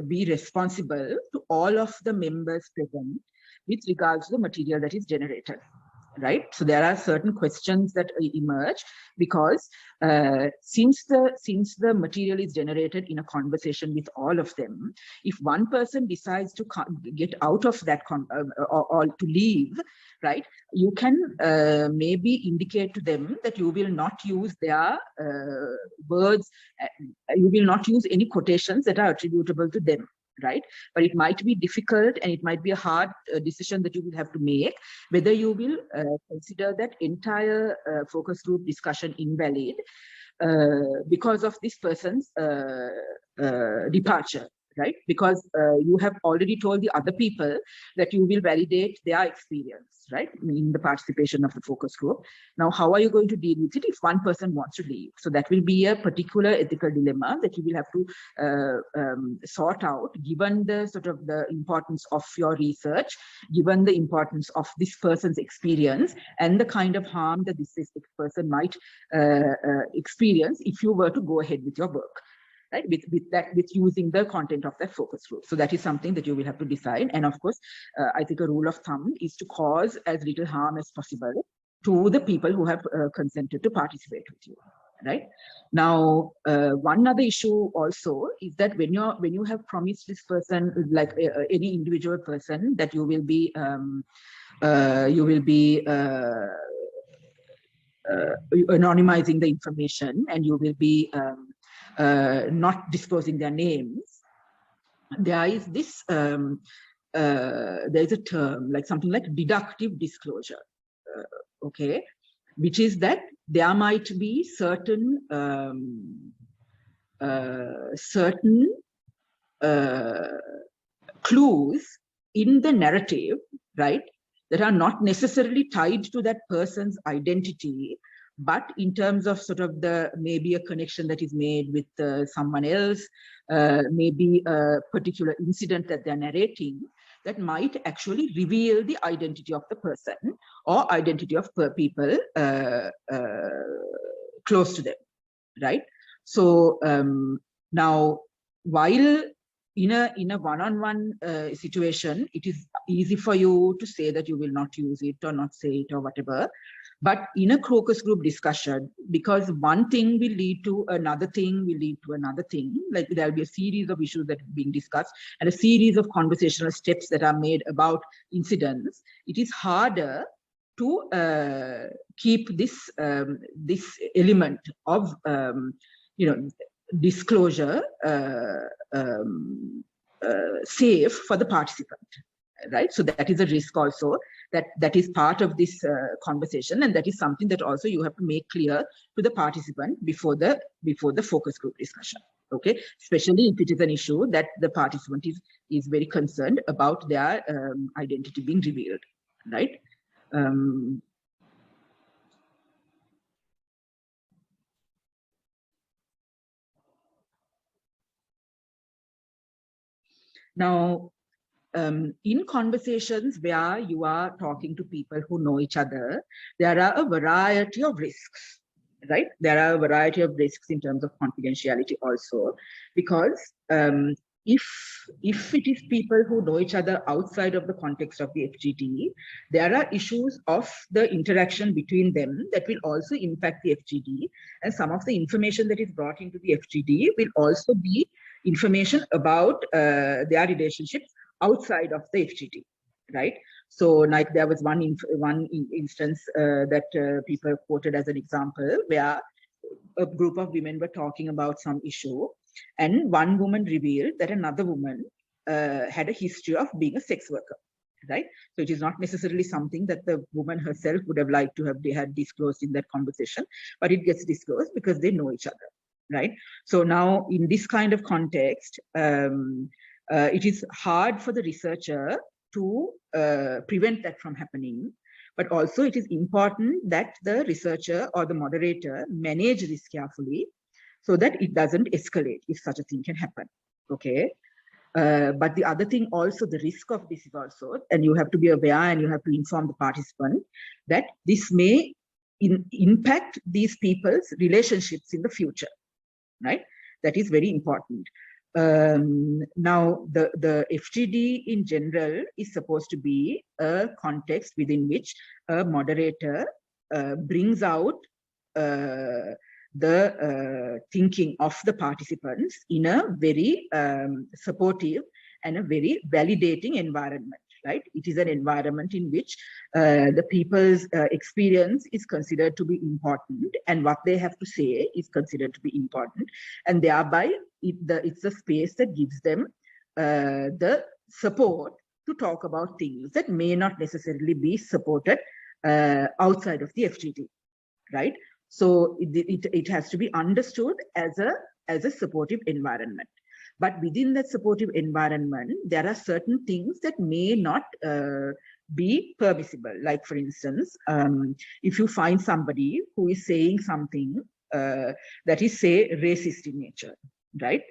be responsible to all of the members present with regards to the material that is generated? Right, so there are certain questions that emerge because since the material is generated in a conversation with all of them, if one person decides to get out of that or to leave, right, you can maybe indicate to them that you will not use their words, you will not use any quotations that are attributable to them. Right, but it might be difficult and it might be a hard decision that you will have to make, whether you will consider that entire focus group discussion invalid, because of this person's departure, right? Because you have already told the other people that you will validate their experience, right, in the participation of the focus group. Now, how are you going to deal with it if one person wants to leave? So that will be a particular ethical dilemma that you will have to sort out, given the sort of the importance of your research, given the importance of this person's experience, and the kind of harm that this person might experience if you were to go ahead with your work, right, with using the content of that focus group. So that is something that you will have to decide. And of course, I think a rule of thumb is to cause as little harm as possible to the people who have consented to participate with you, right? Now, one other issue also is that when you have promised this person, like any individual person, that you will be anonymizing the information, and you will be not disclosing their names, there is this there is a term like something like deductive disclosure, okay, which is that there might be certain clues in the narrative, right, that are not necessarily tied to that person's identity, but in terms of sort of the maybe a connection that is made with someone else, maybe a particular incident that they're narrating, that might actually reveal the identity of the person or identity of people close to them, right? So now, while in a one-on-one situation, it is easy for you to say that you will not use it or not say it or whatever. But in a focus group discussion, because one thing will lead to another thing, will lead to another thing, like there'll be a series of issues that are being discussed and a series of conversational steps that are made about incidents, it is harder to keep this this element of disclosure safe for the participant, right? So that is a risk also that is part of this conversation, and that is something that also you have to make clear to the participant before the focus group discussion, okay? Especially if it is an issue that the participant is very concerned about their identity being revealed, right? Now, in conversations where you are talking to people who know each other, there are a variety of risks, right? There are a variety of risks in terms of confidentiality also, because if it is people who know each other outside of the context of the FGD, there are issues of the interaction between them that will also impact the FGD, and some of the information that is brought into the FGD will also be information about their relationships outside of the FGD, right? So like there was one instance that people quoted as an example where a group of women were talking about some issue, and one woman revealed that another woman had a history of being a sex worker, right? So it is not necessarily something that the woman herself would have liked to have they had disclosed in that conversation, but it gets disclosed because they know each other, right? So now in this kind of context, it is hard for the researcher to prevent that from happening, but also it is important that the researcher or the moderator manage this carefully so that it doesn't escalate if such a thing can happen, okay? But the other thing also, the risk of this is also, and you have to be aware and you have to inform the participant that this may impact these people's relationships in the future, right? That is very important. Now, the FGD in general is supposed to be a context within which a moderator brings out the thinking of the participants in a very supportive and a very validating environment, right? It is an environment in which the people's experience is considered to be important, and what they have to say is considered to be important, and thereby it's a space that gives them the support to talk about things that may not necessarily be supported outside of the FGD, right? So it has to be understood as a supportive environment. But within that supportive environment, there are certain things that may not be permissible. Like, for instance, if you find somebody who is saying something that is, say, racist in nature, right?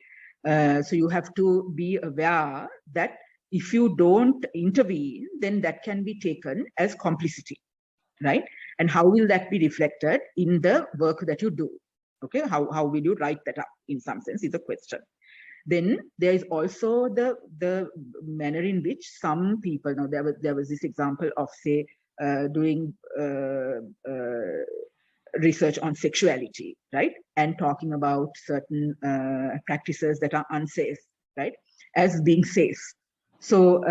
So you have to be aware that if you don't intervene, then that can be taken as complicity, right? And how will that be reflected in the work that you do? Okay, how will you write that up, in some sense, is a question. Then there is also the manner in which some people, now there was this example of, say, doing research on sexuality, right? And talking about certain practices that are unsafe, right? As being safe. So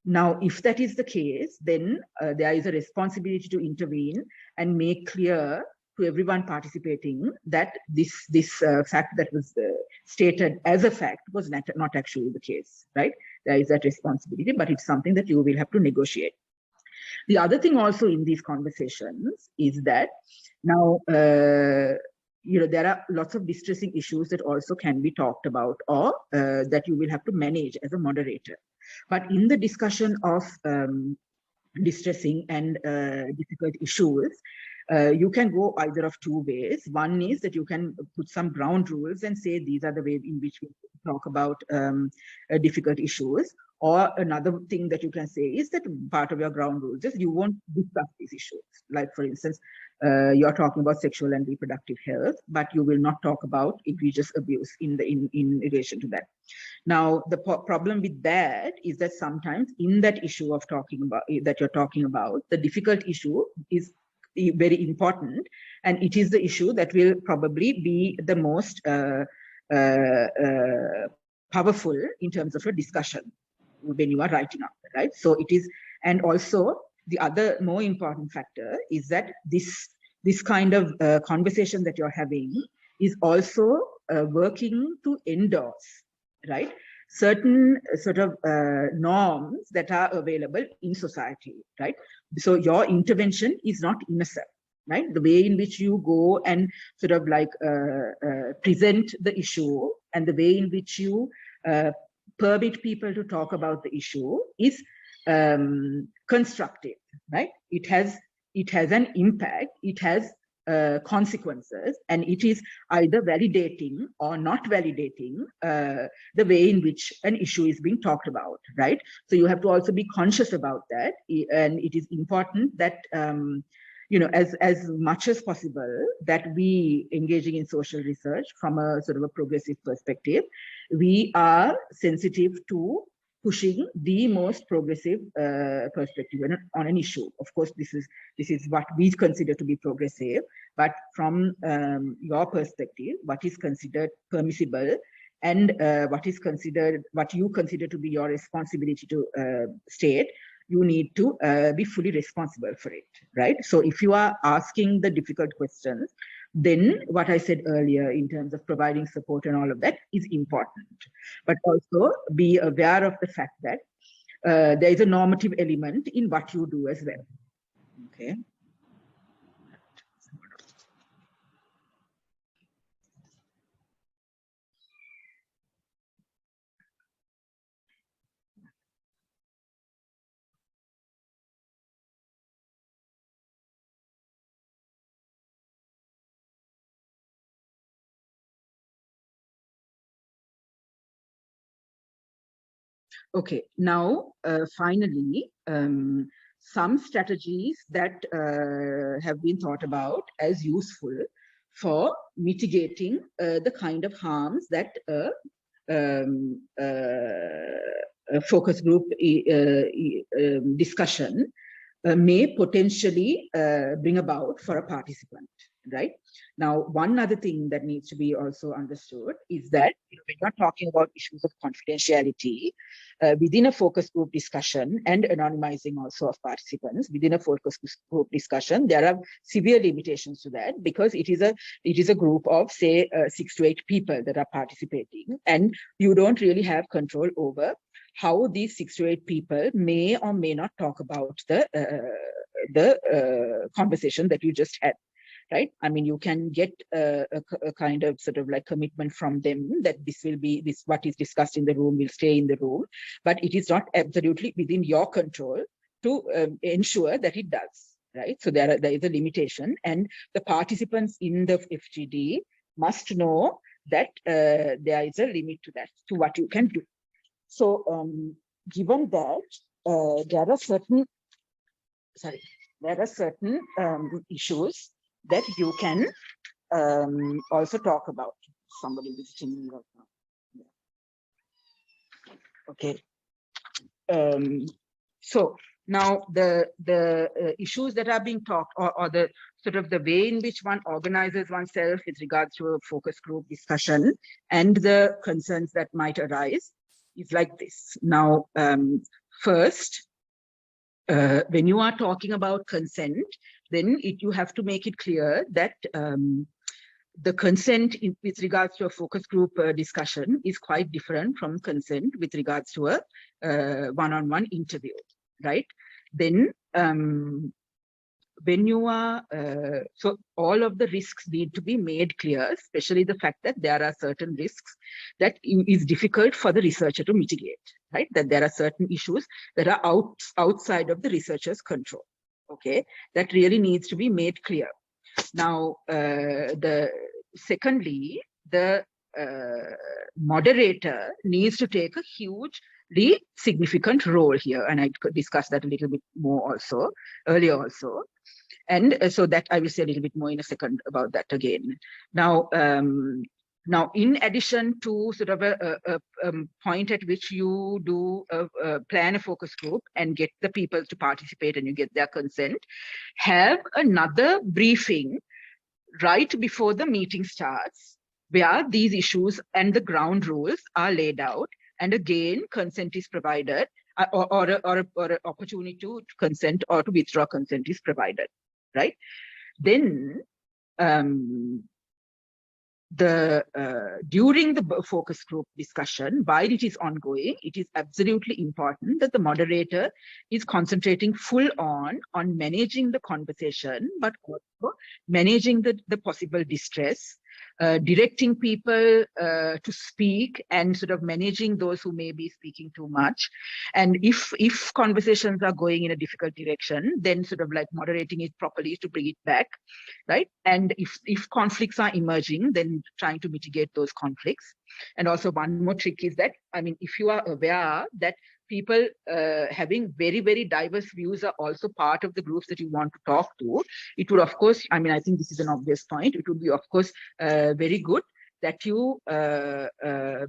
now, if that is the case, then there is a responsibility to intervene and make clear to everyone participating that this fact that was stated as a fact was not actually the case, right? There is that responsibility, but it's something that you will have to negotiate. The other thing also in these conversations is that now, there are lots of distressing issues that also can be talked about, or that you will have to manage as a moderator. But in the discussion of distressing and difficult issues, you can go either of two ways. One is that you can put some ground rules and say these are the ways in which we talk about difficult issues. Or another thing that you can say is that part of your ground rules is you won't discuss these issues. Like, for instance, you're talking about sexual and reproductive health, but you will not talk about egregious abuse in relation to that. Now, the problem with that is that sometimes in that issue of that you're talking about, the difficult issue is very important, and it is the issue that will probably be the most powerful in terms of a discussion when you are writing up, right? So it is, and also the other more important factor is that this kind of conversation that you're having is also working to endorse, right, certain sort of norms that are available in society, right? So your intervention is not innocent, right? The way in which you go and sort of like present the issue and the way in which you permit people to talk about the issue is constructive, right? It has an impact, it has consequences, and it is either validating or not validating the way in which an issue is being talked about, right? So you have to also be conscious about that, and it is important that as much as possible that we engaging in social research from a sort of a progressive perspective, we are sensitive to pushing the most progressive perspective on an issue. Of course, this is what we consider to be progressive, but from your perspective, what is considered permissible and what you consider to be your responsibility to state, you need to be fully responsible for it, right? So if you are asking the difficult questions, then what I said earlier in terms of providing support and all of that is important. But also be aware of the fact that there is a normative element in what you do as well, okay? Okay, now finally, some strategies that have been thought about as useful for mitigating the kind of harms that a focus group discussion may potentially bring about for a participant, right? Now, one other thing that needs to be also understood is that we're not talking about issues of confidentiality within a focus group discussion and anonymizing also of participants. Within a focus group discussion, there are severe limitations to that because it is a group of, say, 6 to 8 people that are participating, and you don't really have control over how these 6 to 8 people may or may not talk about the conversation that you just had, right? I mean, you can get a kind of sort of like commitment from them that what is discussed in the room will stay in the room, but it is not absolutely within your control to ensure that it does, right? So there is a limitation, and the participants in the FGD must know that there is a limit to that, to what you can do. So given that there are certain issues that you can also talk about. Somebody visiting me right now. Okay. So now the issues that are being talked, or the sort of the way in which one organizes oneself with regards to a focus group discussion and the concerns that might arise is like this. Now, first, when you are talking about consent, then you have to make it clear that the consent with regards to a focus group discussion is quite different from consent with regards to a one-on-one interview, right? Then when you are, so all of the risks need to be made clear, especially the fact that there are certain risks that is difficult for the researcher to mitigate, right? That there are certain issues that are outside of the researcher's control, okay? That really needs to be made clear. Now, secondly, the moderator needs to take a hugely significant role here, and I could discuss that a little bit more also earlier also, and so that I will say a little bit more in a second about that again. Now, now in addition to sort of a point at which you do plan a focus group and get the people to participate and you get their consent, have another briefing right before the meeting starts, where these issues and the ground rules are laid out, and again, consent is provided, or an opportunity to consent or to withdraw consent is provided, right? Then, during the focus group discussion, while it is ongoing, it is absolutely important that the moderator is concentrating full on managing the conversation, but also managing the possible distress, directing people to speak, and sort of managing those who may be speaking too much. And if conversations are going in a difficult direction, then sort of like moderating it properly to bring it back, right? And if conflicts are emerging, then trying to mitigate those conflicts. And also one more trick is that, I mean, if you are aware that people having very, very diverse views are also part of the groups that you want to talk to, it would, of course, I mean, I think this is an obvious point. It would be, of course, very good that you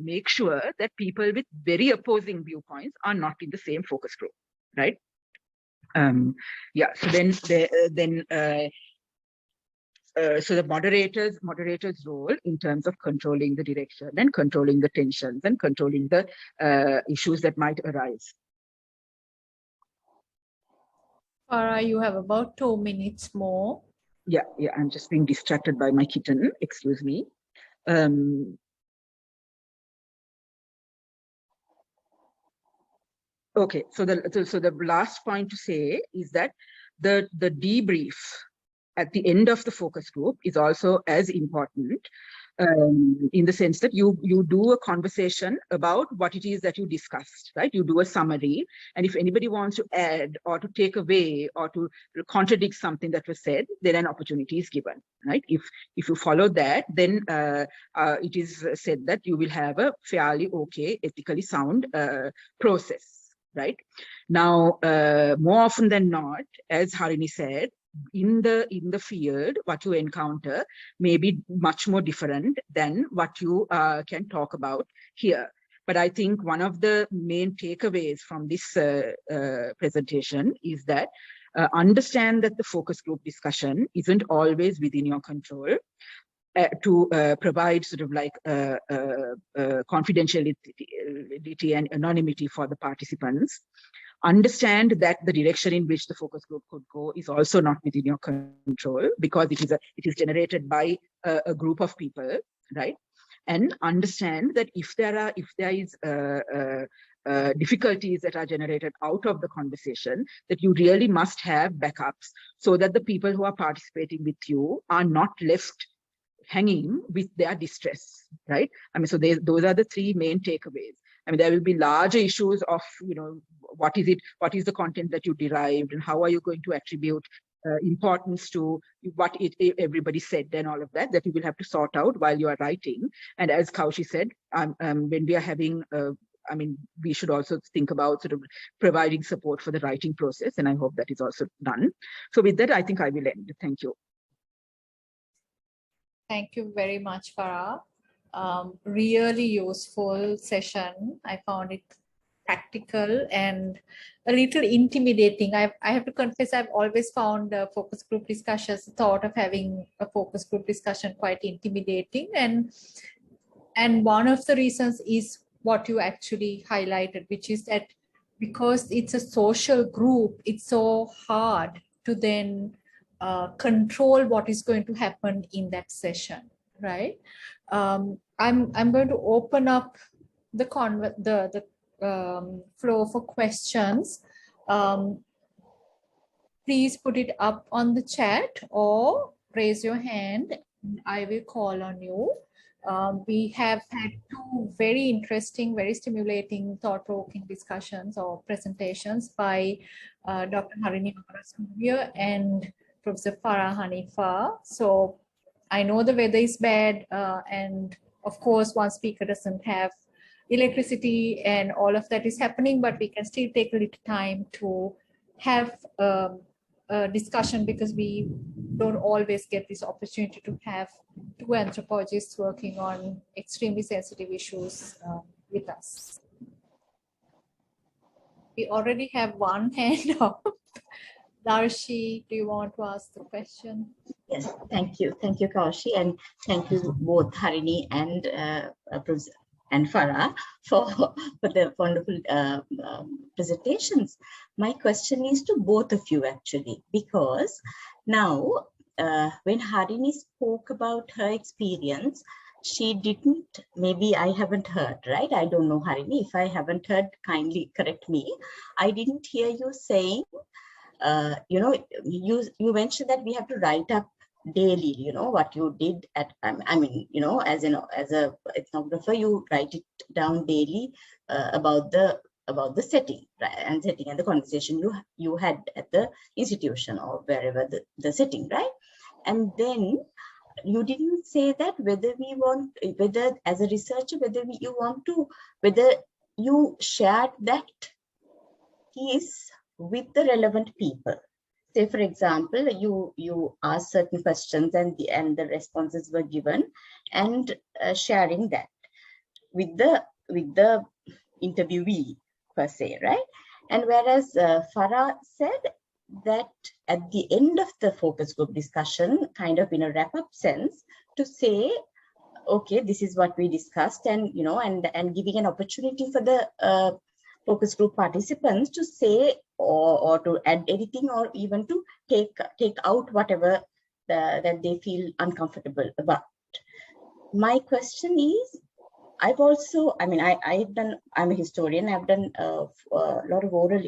make sure that people with very opposing viewpoints are not in the same focus group, right? Yeah, so so the moderator's role in terms of controlling the direction and controlling the tensions and controlling the issues that might arise. Farah, you have about 2 minutes more. Yeah, I'm just being distracted by my kitten. Excuse me. Okay, so the last point to say is that the debrief at the end of the focus group is also as important, in the sense that you do a conversation about what it is that you discussed, right? You do a summary, and if anybody wants to add or to take away or to contradict something that was said, then an opportunity is given, right? If you follow that, then it is said that you will have a fairly okay, ethically sound process, right? Now, more often than not, as Harini said, in the field, what you encounter may be much more different than what you can talk about here. But I think one of the main takeaways from this presentation is that understand that the focus group discussion isn't always within your control. To provide sort of like confidentiality and anonymity for the participants. Understand that the direction in which the focus group could go is also not within your control, because it is generated by a group of people, right? And understand that if there is difficulties that are generated out of the conversation, that you really must have backups so that the people who are participating with you are not left hanging with their distress, right? I mean, so those are the three main takeaways. I mean, there will be larger issues of, what is the content that you derived, and how are you going to attribute importance to what everybody said, and all of that you will have to sort out while you are writing. And as Kaushi said, when we are having, we should also think about sort of providing support for the writing process, and I hope that is also done. So with that, I think I will end. Thank you. Thank you very much, Farah. Really useful session. I found it practical and a little intimidating. I have to confess, I've always found focus group discussions, the thought of having a focus group discussion, quite intimidating. And one of the reasons is what you actually highlighted, which is that because it's a social group, it's so hard to then control what is going to happen in that session, right? I'm going to open up the floor for questions. Please put it up on the chat or raise your hand. I will call on you. We have had two very interesting, very stimulating, thought-provoking discussions or presentations by Dr. Harini Amarasuriya and Professor Farah Haniffa. So I know the weather is bad, and of course, one speaker doesn't have electricity and all of that is happening, but we can still take a little time to have a discussion, because we don't always get this opportunity to have two anthropologists working on extremely sensitive issues with us. We already have one hand up. Darshi, do you want to ask the question? Yes, thank you. Thank you, Kaushi, and thank you both Harini and Farah for the wonderful presentations. My question is to both of you actually, because now when Harini spoke about her experience, she didn't, maybe I haven't heard, right? I don't know, Harini, if I haven't heard, kindly correct me. I didn't hear you saying, you mentioned that we have to write up daily, what you did at, as a ethnographer, you write it down daily about the setting, right? And the conversation you had at the institution or wherever the setting, right? And then you didn't say that whether as a researcher, whether you shared that piece with the relevant people. Say, for example, you asked certain questions and the responses were given, and sharing that with the interviewee per se, right? And whereas Farah said that at the end of the focus group discussion, kind of in a wrap-up sense, to say, okay, this is what we discussed, and and giving an opportunity for the focus group participants to say or to add anything, or even to take out whatever that they feel uncomfortable about. My question is, I've also, I'm a historian, I've done a lot of oral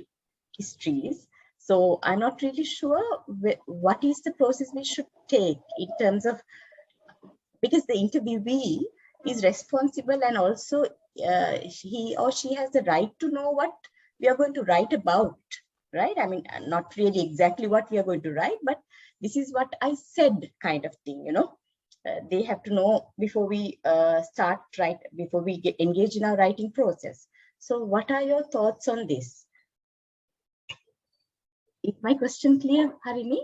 histories. So I'm not really sure what is the process we should take in terms of, because the interviewee is responsible, and also he or she has the right to know what we are going to write about, right? I mean, not really exactly what we are going to write, but this is what I said kind of thing, they have to know before we before we get engaged in our writing process. So what are your thoughts on this? Is my question clear, Harini?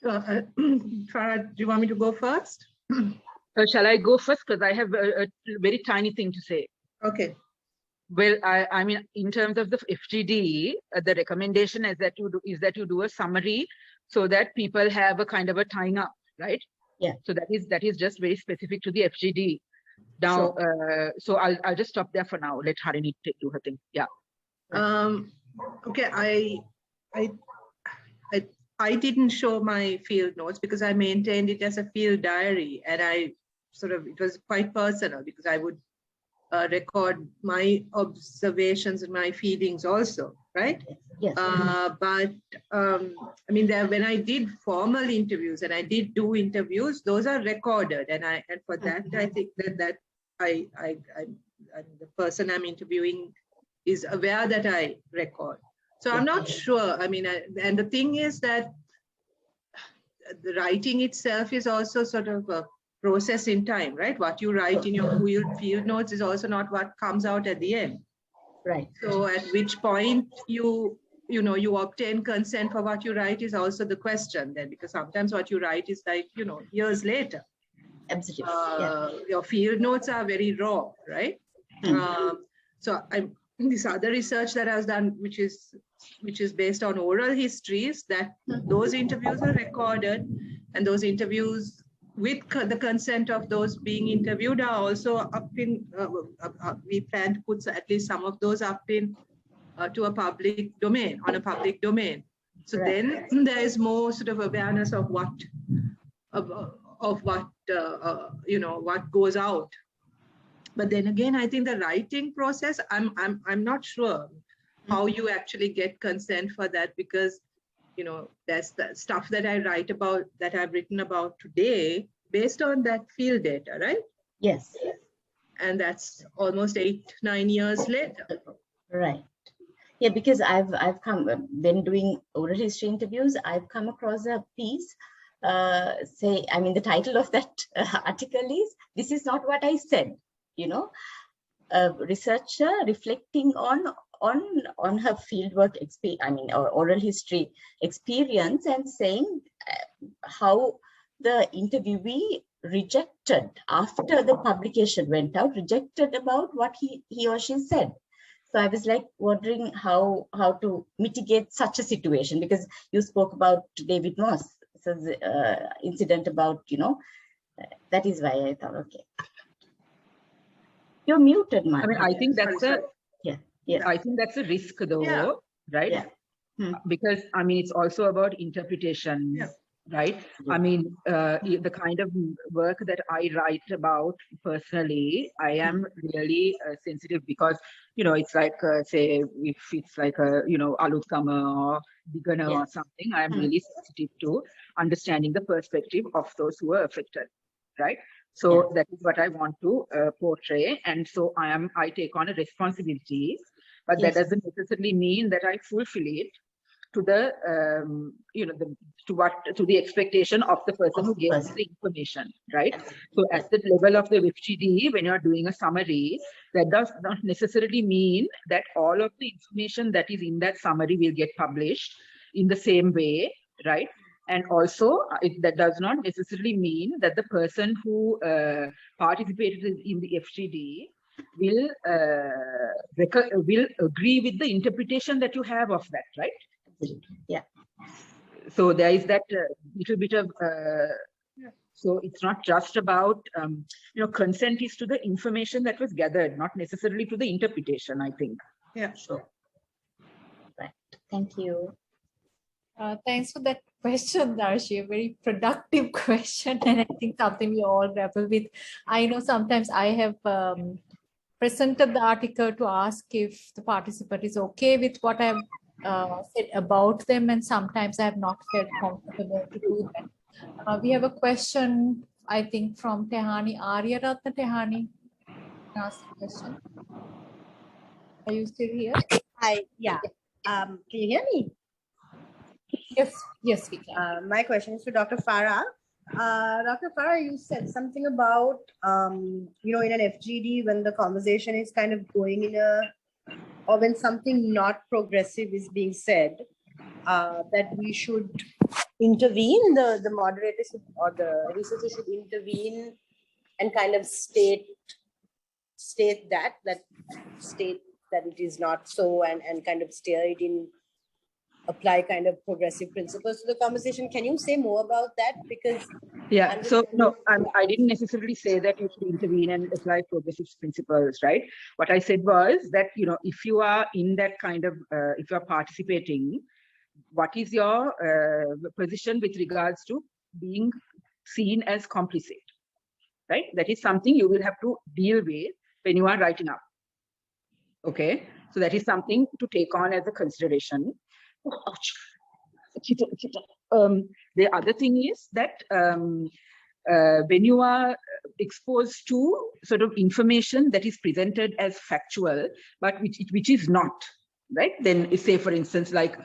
Farah, do you want me to go first? Shall I go first? Because I have a very tiny thing to say. Okay. Well, I mean, in terms of the FGD, the recommendation is that you do a summary so that people have a kind of a tying up, right? Yeah. So that is just very specific to the FGD. Now, sure. So I'll just stop there for now. Let Harini do her thing. Yeah. Okay. I didn't show my field notes because I maintained it as a field diary, and it was quite personal, because I would record my observations and my feelings also, right? Yes. But I mean, when I did formal interviews and I did do interviews, those are recorded, and for that I think that the person I'm interviewing is aware that I record. So I'm not sure. I mean, and the thing is that the writing itself is also sort of a process in time, right? What you write in your field notes is also not what comes out at the end. Right. So at which point you obtain consent for what you write is also the question then, because sometimes what you write is like, years later. Absolutely. Your field notes are very raw, right? So this other research that I was done, which is based on oral histories, that those interviews are recorded, and those interviews with the consent of those being interviewed are also up in, we plan to put at least some of those up in to a public domain, on a public domain. So then there is more sort of awareness of what goes out. But then again, I think the writing process, I'm not sure how you actually get consent for that, because there's the stuff that I write about, that I've written about today based on that field data, right? Yes. And that's almost 8-9 years later. Right. Yeah, because I've when doing oral history interviews, I've come across a piece. The title of that article is "This is not what I said." A researcher reflecting on her fieldwork experience, or oral history experience, and saying how the interviewee rejected after the publication went out, rejected about what he or she said. So I was like wondering how to mitigate such a situation, because you spoke about David Moss, so the incident about, that is why I thought, okay. You're muted, Mark. I mean, I think that's I think that's a risk though, right? Yeah. Because I mean, it's also about interpretation, right? I mean, the kind of work that I write about personally, I am really sensitive, because, it's like, say, if it's like a, Alutkama or beginner or something, I am really sensitive to understanding the perspective of those who are affected, right? So that is what I want to portray. And so I take on a responsibility, but that doesn't necessarily mean that I fulfill it to the, to the expectation of the person who gets the information, right? So at the level of the FGD, when you're doing a summary, that does not necessarily mean that all of the information that is in that summary will get published in the same way, right? And also, that does not necessarily mean that the person who participated in the FGD will agree with the interpretation that you have of that, right? Yeah. So there is that little bit of, so it's not just about, consent is to the information that was gathered, not necessarily to the interpretation, I think. Yeah, sure. Right. Thank you. Thanks for that question, Darshi. A very productive question, and I think something we all grapple with. I know sometimes I have presented the article to ask if the participant is okay with what I have said about them, and sometimes I have not felt comfortable to do that. We have a question, I think, from Tehani Aryaratna. Tehani, ask the question. Are you still here? Hi, yeah. Can you hear me? Yes, we can. My question is to Dr. Farah. Dr. Farah, you said something about, in an FGD, when the conversation is kind of going or when something not progressive is being said, that we should intervene, the moderator or the researcher should intervene and kind of state that it is not so, and kind of steer it in, apply kind of progressive principles to the conversation. Can you say more about that? Because so no, I didn't necessarily say that you should intervene and apply progressive principles, right? What I said was that, if you are in that kind of, if you are participating, what is your position with regards to being seen as complicit, right? That is something you will have to deal with when you are writing up. Okay, so that is something to take on as a consideration. Oh, ouch. The other thing is that when you are exposed to sort of information that is presented as factual, but which is not, right? Then say, for instance, like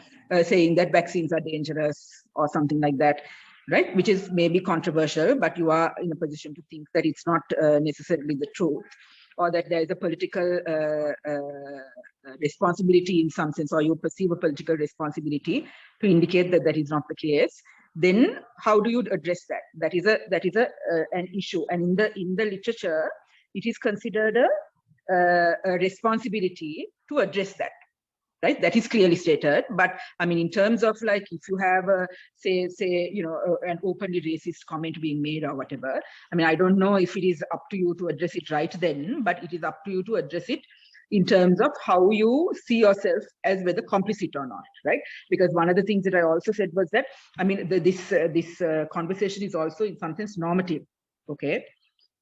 saying that vaccines are dangerous or something like that, right? Which is maybe controversial, but you are in a position to think that it's not necessarily the truth, or that there is a political responsibility in some sense, or you perceive a political responsibility to indicate that that is not the case. Then how do you address that? That is an issue, and in the literature, it is considered a responsibility to address that. Right, that is clearly stated. But I mean, in terms of like, if you have say an openly racist comment being made or whatever, I mean, I don't know if it is up to you to address it right then, but it is up to you to address it in terms of how you see yourself as whether complicit or not, right? Because one of the things that I also said was that, I mean, this conversation is also in some sense normative, okay?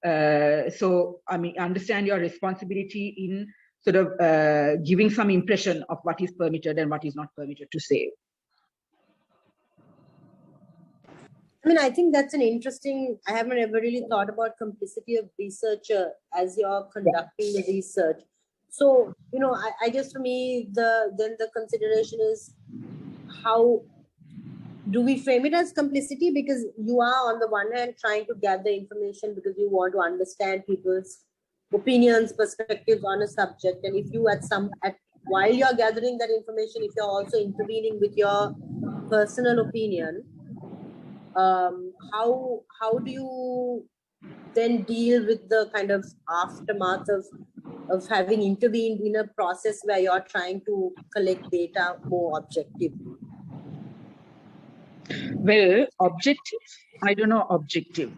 So, I mean, understand your responsibility in sort of giving some impression of what is permitted and what is not permitted to say. I mean, I think that's an interesting, I haven't ever really thought about complicity of researcher as you're conducting the research. So, you know, I guess for me, then the consideration is, how do we frame it as complicity? Because you are on the one hand trying to gather information because you want to understand people's opinions, perspectives on a subject. And if you while you're gathering that information, if you're also intervening with your personal opinion, how do you then deal with the kind of aftermath of having intervened in a process where you're trying to collect data more objectively? Well, objective, I don't know objective.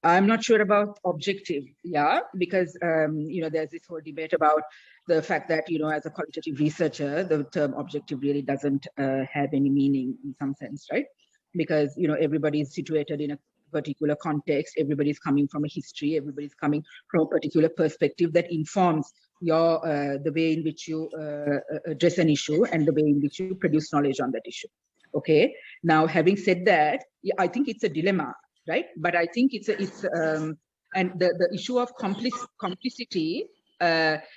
I'm not sure about objective, yeah, because, you know, there's this whole debate about the fact that, you know, as a qualitative researcher, the term objective really doesn't have any meaning in some sense, right? Because, you know, everybody is situated in a particular context, everybody's coming from a history, everybody's coming from a particular perspective that informs your the way in which you address an issue and the way in which you produce knowledge on that issue. Okay, now having said that, I think it's a dilemma, right? But I think it's and the issue of complicity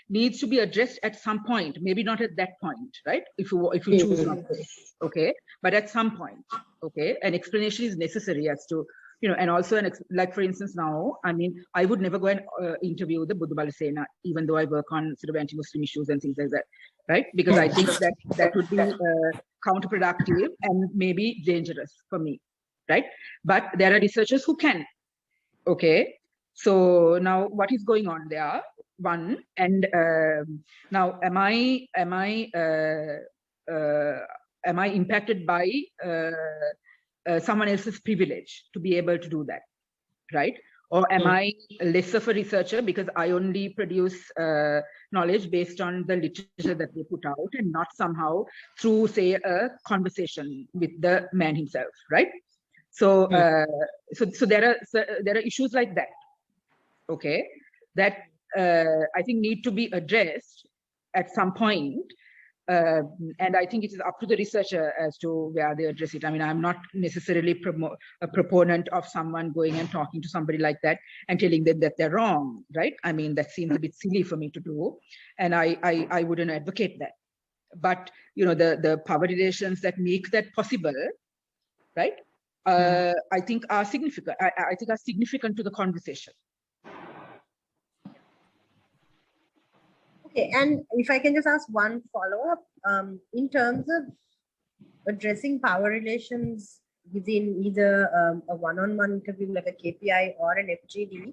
needs to be addressed at some point, maybe not at that point, right? If you choose not to, okay, but at some point, okay, an explanation is necessary as to, you know, and also like for instance now, I mean, I would never go and interview the Buddha Balasena, even though I work on sort of anti-Muslim issues and things like that, right? Because I think that would be counterproductive and maybe dangerous for me, right? But there are researchers who can, okay? So now what is going on there? One, and now am I impacted by someone else's privilege to be able to do that, right? Or am I less of a researcher because I only produce knowledge based on the literature that they put out and not somehow through, say, a conversation with the man himself, right? So, so there are issues like that, okay, that I think need to be addressed at some point. And I think it is up to the researcher as to where they address it. I mean, I'm not necessarily a proponent of someone going and talking to somebody like that and telling them that they're wrong, right? I mean, that seems a bit silly for me to do, and I wouldn't advocate that. But you know, the power relations that make that possible, right? I think are significant. I think are significant to the conversation. Okay, and if I can just ask one follow-up, in terms of addressing power relations within either a one-on-one interview like a KPI or an FGD,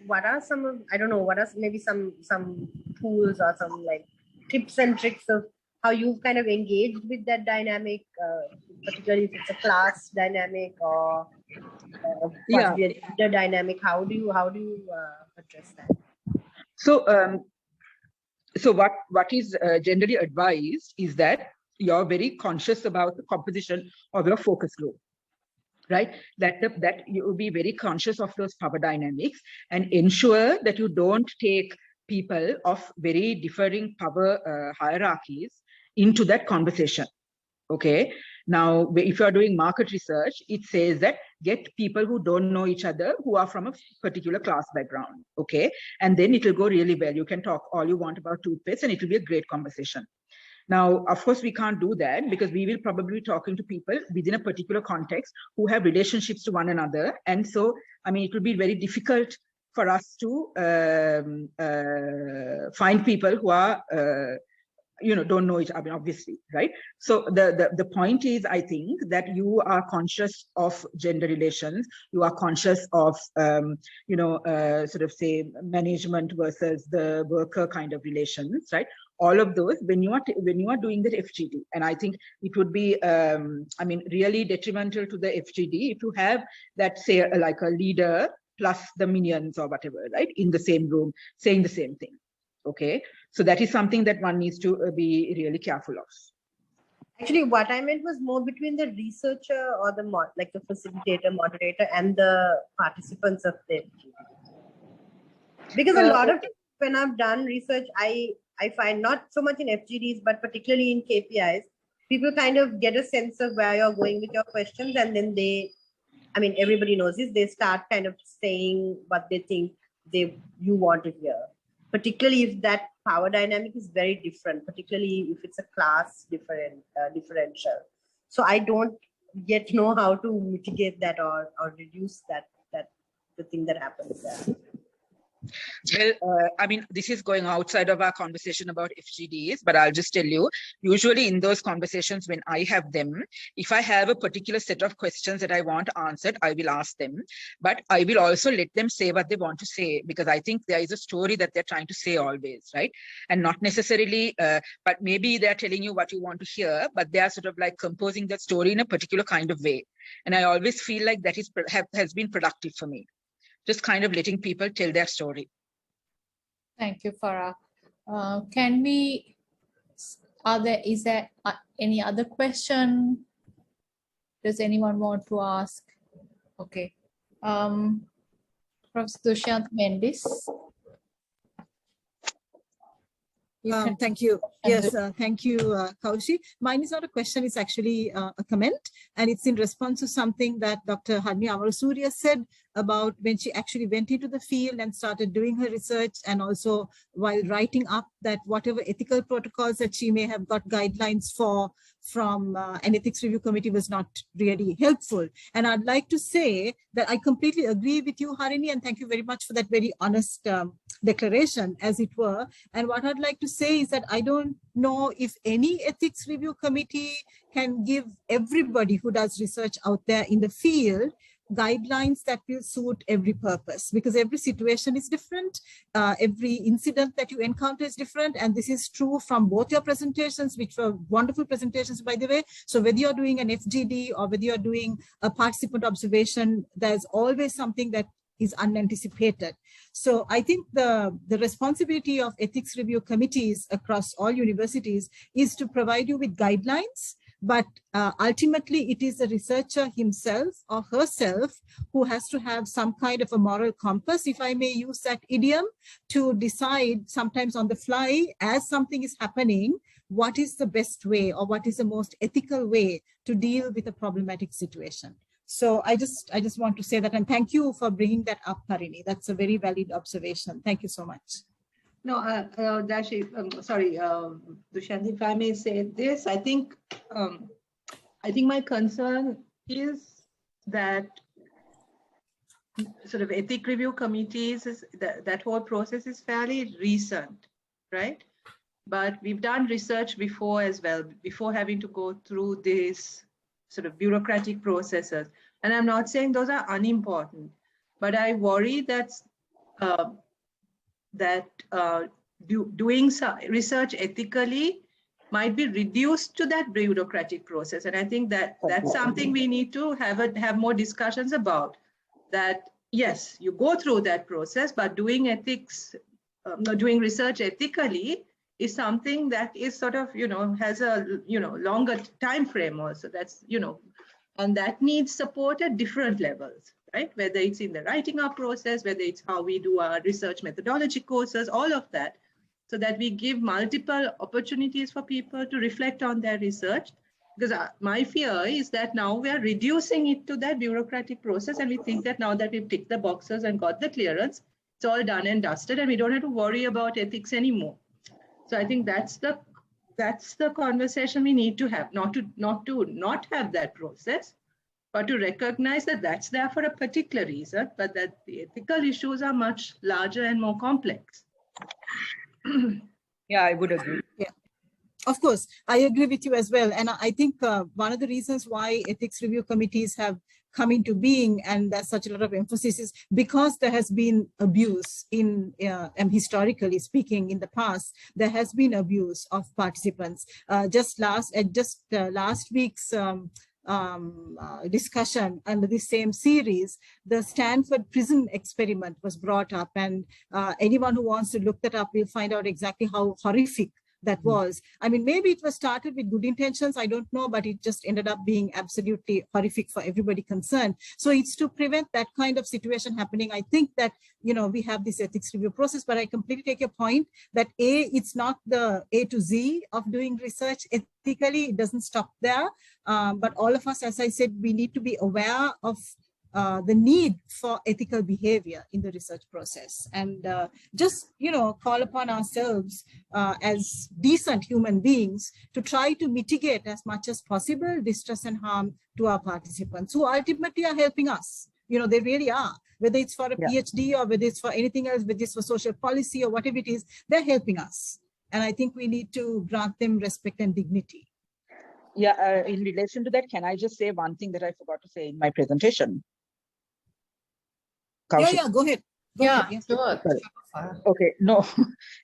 what are some of, I don't know, what are maybe some tools or some like tips and tricks of how you've kind of engaged with that dynamic, particularly if it's a class dynamic or possibly a dynamic? How do you address that? So, so what is generally advised is that you're very conscious about the composition of your focus group. right? That you will be very conscious of those power dynamics and ensure that you don't take people of very differing power hierarchies into that conversation. Okay. Now, if you are doing market research, it says that get people who don't know each other, who are from a particular class background. Okay. And then it will go really well. You can talk all you want about toothpaste and it will be a great conversation. Now, of course, we can't do that because we will probably be talking to people within a particular context who have relationships to one another. And so, I mean, it will be very difficult for us to find people who are don't know each other, obviously, right? So the point is, I think, that you are conscious of gender relations, you are conscious of sort of say management versus the worker kind of relations, right? All of those when you are doing the FGD. And I think it would be really detrimental to the FGD if you have that, say, like a leader plus the minions or whatever, right, in the same room saying the same thing. Okay, so that is something that one needs to be really careful of. Actually, what I meant was more between the researcher or the the facilitator, moderator, and the participants of the FGD. Because a lot of times when I've done research, I find not so much in FGDs, but particularly in KPIs, people kind of get a sense of where you're going with your questions, and then everybody knows this, they start kind of saying what they think you want to hear. Particularly if that power dynamic is very different, particularly if it's a class differential. So I don't yet know how to mitigate that or reduce the thing that happens there. Well, this is going outside of our conversation about FGDs, but I'll just tell you, usually in those conversations, when I have them, if I have a particular set of questions that I want answered, I will ask them, but I will also let them say what they want to say, because I think there is a story that they're trying to say always, right? And not necessarily, but maybe they're telling you what you want to hear, but they are sort of like composing that story in a particular kind of way. And I always feel like that has been productive for me. Just kind of letting people tell their story. Thank you, Farah. Is there any other question? Does anyone want to ask? Okay. Prof. Dushyant Mendis. Thank you. Yes, thank you, Kaushi. Mine is not a question, it's actually a comment, and it's in response to something that Dr. Harini Amarasuriya said about when she actually went into the field and started doing her research, and also while writing up that whatever ethical protocols that she may have got guidelines for from an ethics review committee was not really helpful. And I'd like to say that I completely agree with you, Harini, and thank you very much for that very honest declaration, as it were. And what I'd like to say is that I don't know if any ethics review committee can give everybody who does research out there in the field guidelines that will suit every purpose, because every situation is different, every incident that you encounter is different, and this is true from both your presentations, which were wonderful presentations, by the way. So whether you're doing an FGD or whether you're doing a participant observation, there's always something that is unanticipated. So I think the responsibility of ethics review committees across all universities is to provide you with guidelines, but ultimately it is the researcher himself or herself who has to have some kind of a moral compass, if I may use that idiom, to decide sometimes on the fly as something is happening, what is the best way or what is the most ethical way to deal with a problematic situation. So I just want to say that, and thank you for bringing that up, Harini. That's a very valid observation. Thank you so much. No, Dushyant, if I may say this, I think my concern is that sort of ethic review committees, that whole process is fairly recent, right? But we've done research before as well, before having to go through these sort of bureaucratic processes. And I'm not saying those are unimportant, but I worry that doing research ethically might be reduced to that bureaucratic process. And I think that that's something we need to have more discussions about. That yes, you go through that process, but doing research ethically is something that is sort of, has a, longer time frame also. That's, And that needs support at different levels, right? Whether it's in the writing up process, whether it's how we do our research methodology courses, all of that, so that we give multiple opportunities for people to reflect on their research. Because my fear is that now we are reducing it to that bureaucratic process, and we think that now that we've ticked the boxes and got the clearance, it's all done and dusted, and we don't have to worry about ethics anymore. So I think that's the conversation we need to have, not have that process, but to recognize that that's there for a particular reason, but that the ethical issues are much larger and more complex. Yeah, I would agree. Yeah. Of course, I agree with you as well. And I think one of the reasons why ethics review committees have come into being, and there's such a lot of emphasis, is because there has been abuse in, historically speaking, in the past, there has been abuse of participants. Just last week's discussion under the same series, the Stanford prison experiment was brought up, and anyone who wants to look that up will find out exactly how horrific that was. I mean, maybe it was started with good intentions, I don't know, but it just ended up being absolutely horrific for everybody concerned. So it's to prevent that kind of situation happening. I think that, we have this ethics review process, but I completely take your point that it's not the A to Z of doing research. Ethically, it doesn't stop there. But all of us, as I said, we need to be aware of the need for ethical behavior in the research process, and just call upon ourselves as decent human beings to try to mitigate as much as possible distress and harm to our participants, who ultimately are helping us. They really are, whether it's for a PhD or whether it's for anything else, whether it's for social policy or whatever it is, they're helping us. And I think we need to grant them respect and dignity. Yeah, in relation to that, can I just say one thing that I forgot to say in my presentation? Yeah, go ahead. Sure. Okay, no,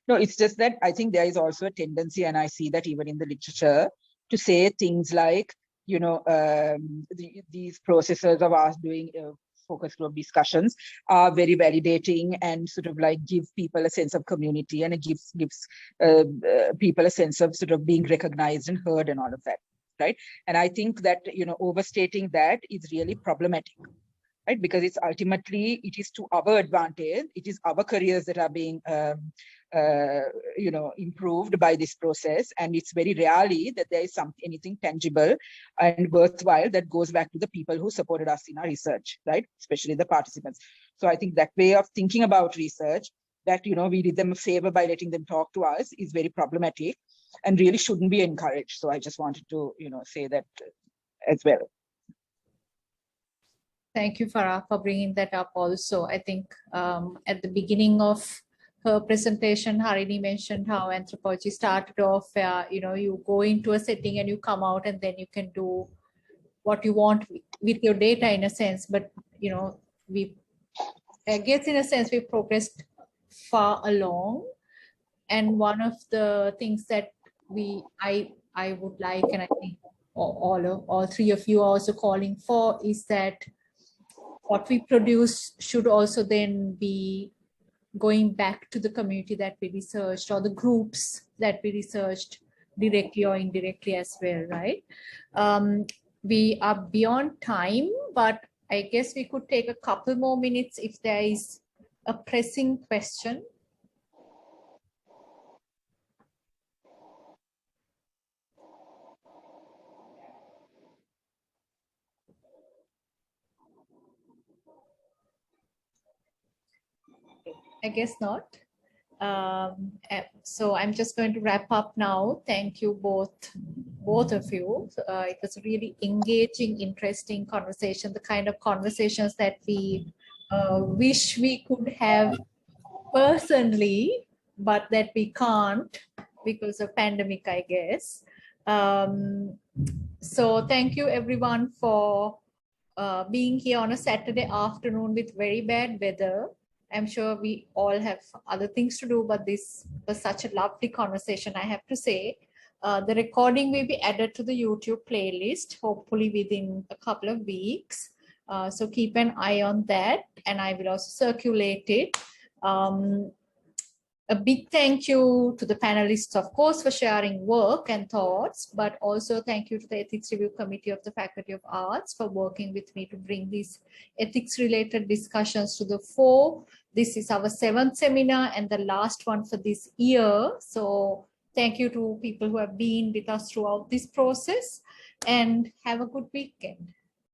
it's just that I think there is also a tendency, and I see that even in the literature, to say things like, these processes of us doing focus group discussions are very validating and sort of like give people a sense of community, and it gives people a sense of sort of being recognized and heard and all of that, right? And I think that, overstating that is really problematic. Right? Because it is to our advantage. It is our careers that are being, improved by this process. And it's very rarely that there is anything tangible and worthwhile that goes back to the people who supported us in our research, right? Especially the participants. So I think that way of thinking about research, that, we did them a favor by letting them talk to us, is very problematic and really shouldn't be encouraged. So I just wanted to, say that as well. Thank you, Farah, for bringing that up also. I think at the beginning of her presentation, Harini mentioned how anthropology started off where, you go into a setting and you come out and then you can do what you want with your data in a sense. But, I guess in a sense, we've progressed far along. And one of the things that I would like, and I think all three of you are also calling for, is that what we produce should also then be going back to the community that we researched, or the groups that we researched directly or indirectly as well, right? We are beyond time, but I guess we could take a couple more minutes if there is a pressing question. I guess not. So I'm just going to wrap up now. Thank you both of you. It was a really engaging, interesting conversation, the kind of conversations that we wish we could have personally, but that we can't because of pandemic, I guess. So thank you everyone for being here on a Saturday afternoon with very bad weather. I'm sure we all have other things to do, but this was such a lovely conversation, I have to say. The recording will be added to the YouTube playlist, hopefully within a couple of weeks. So keep an eye on that, and I will also circulate it. A big thank you to the panelists, of course, for sharing work and thoughts, but also thank you to the Ethics Review Committee of the Faculty of Arts for working with me to bring these ethics-related discussions to the fore. This is our 7th seminar and the last one for this year. So thank you to people who have been with us throughout this process, and have a good weekend.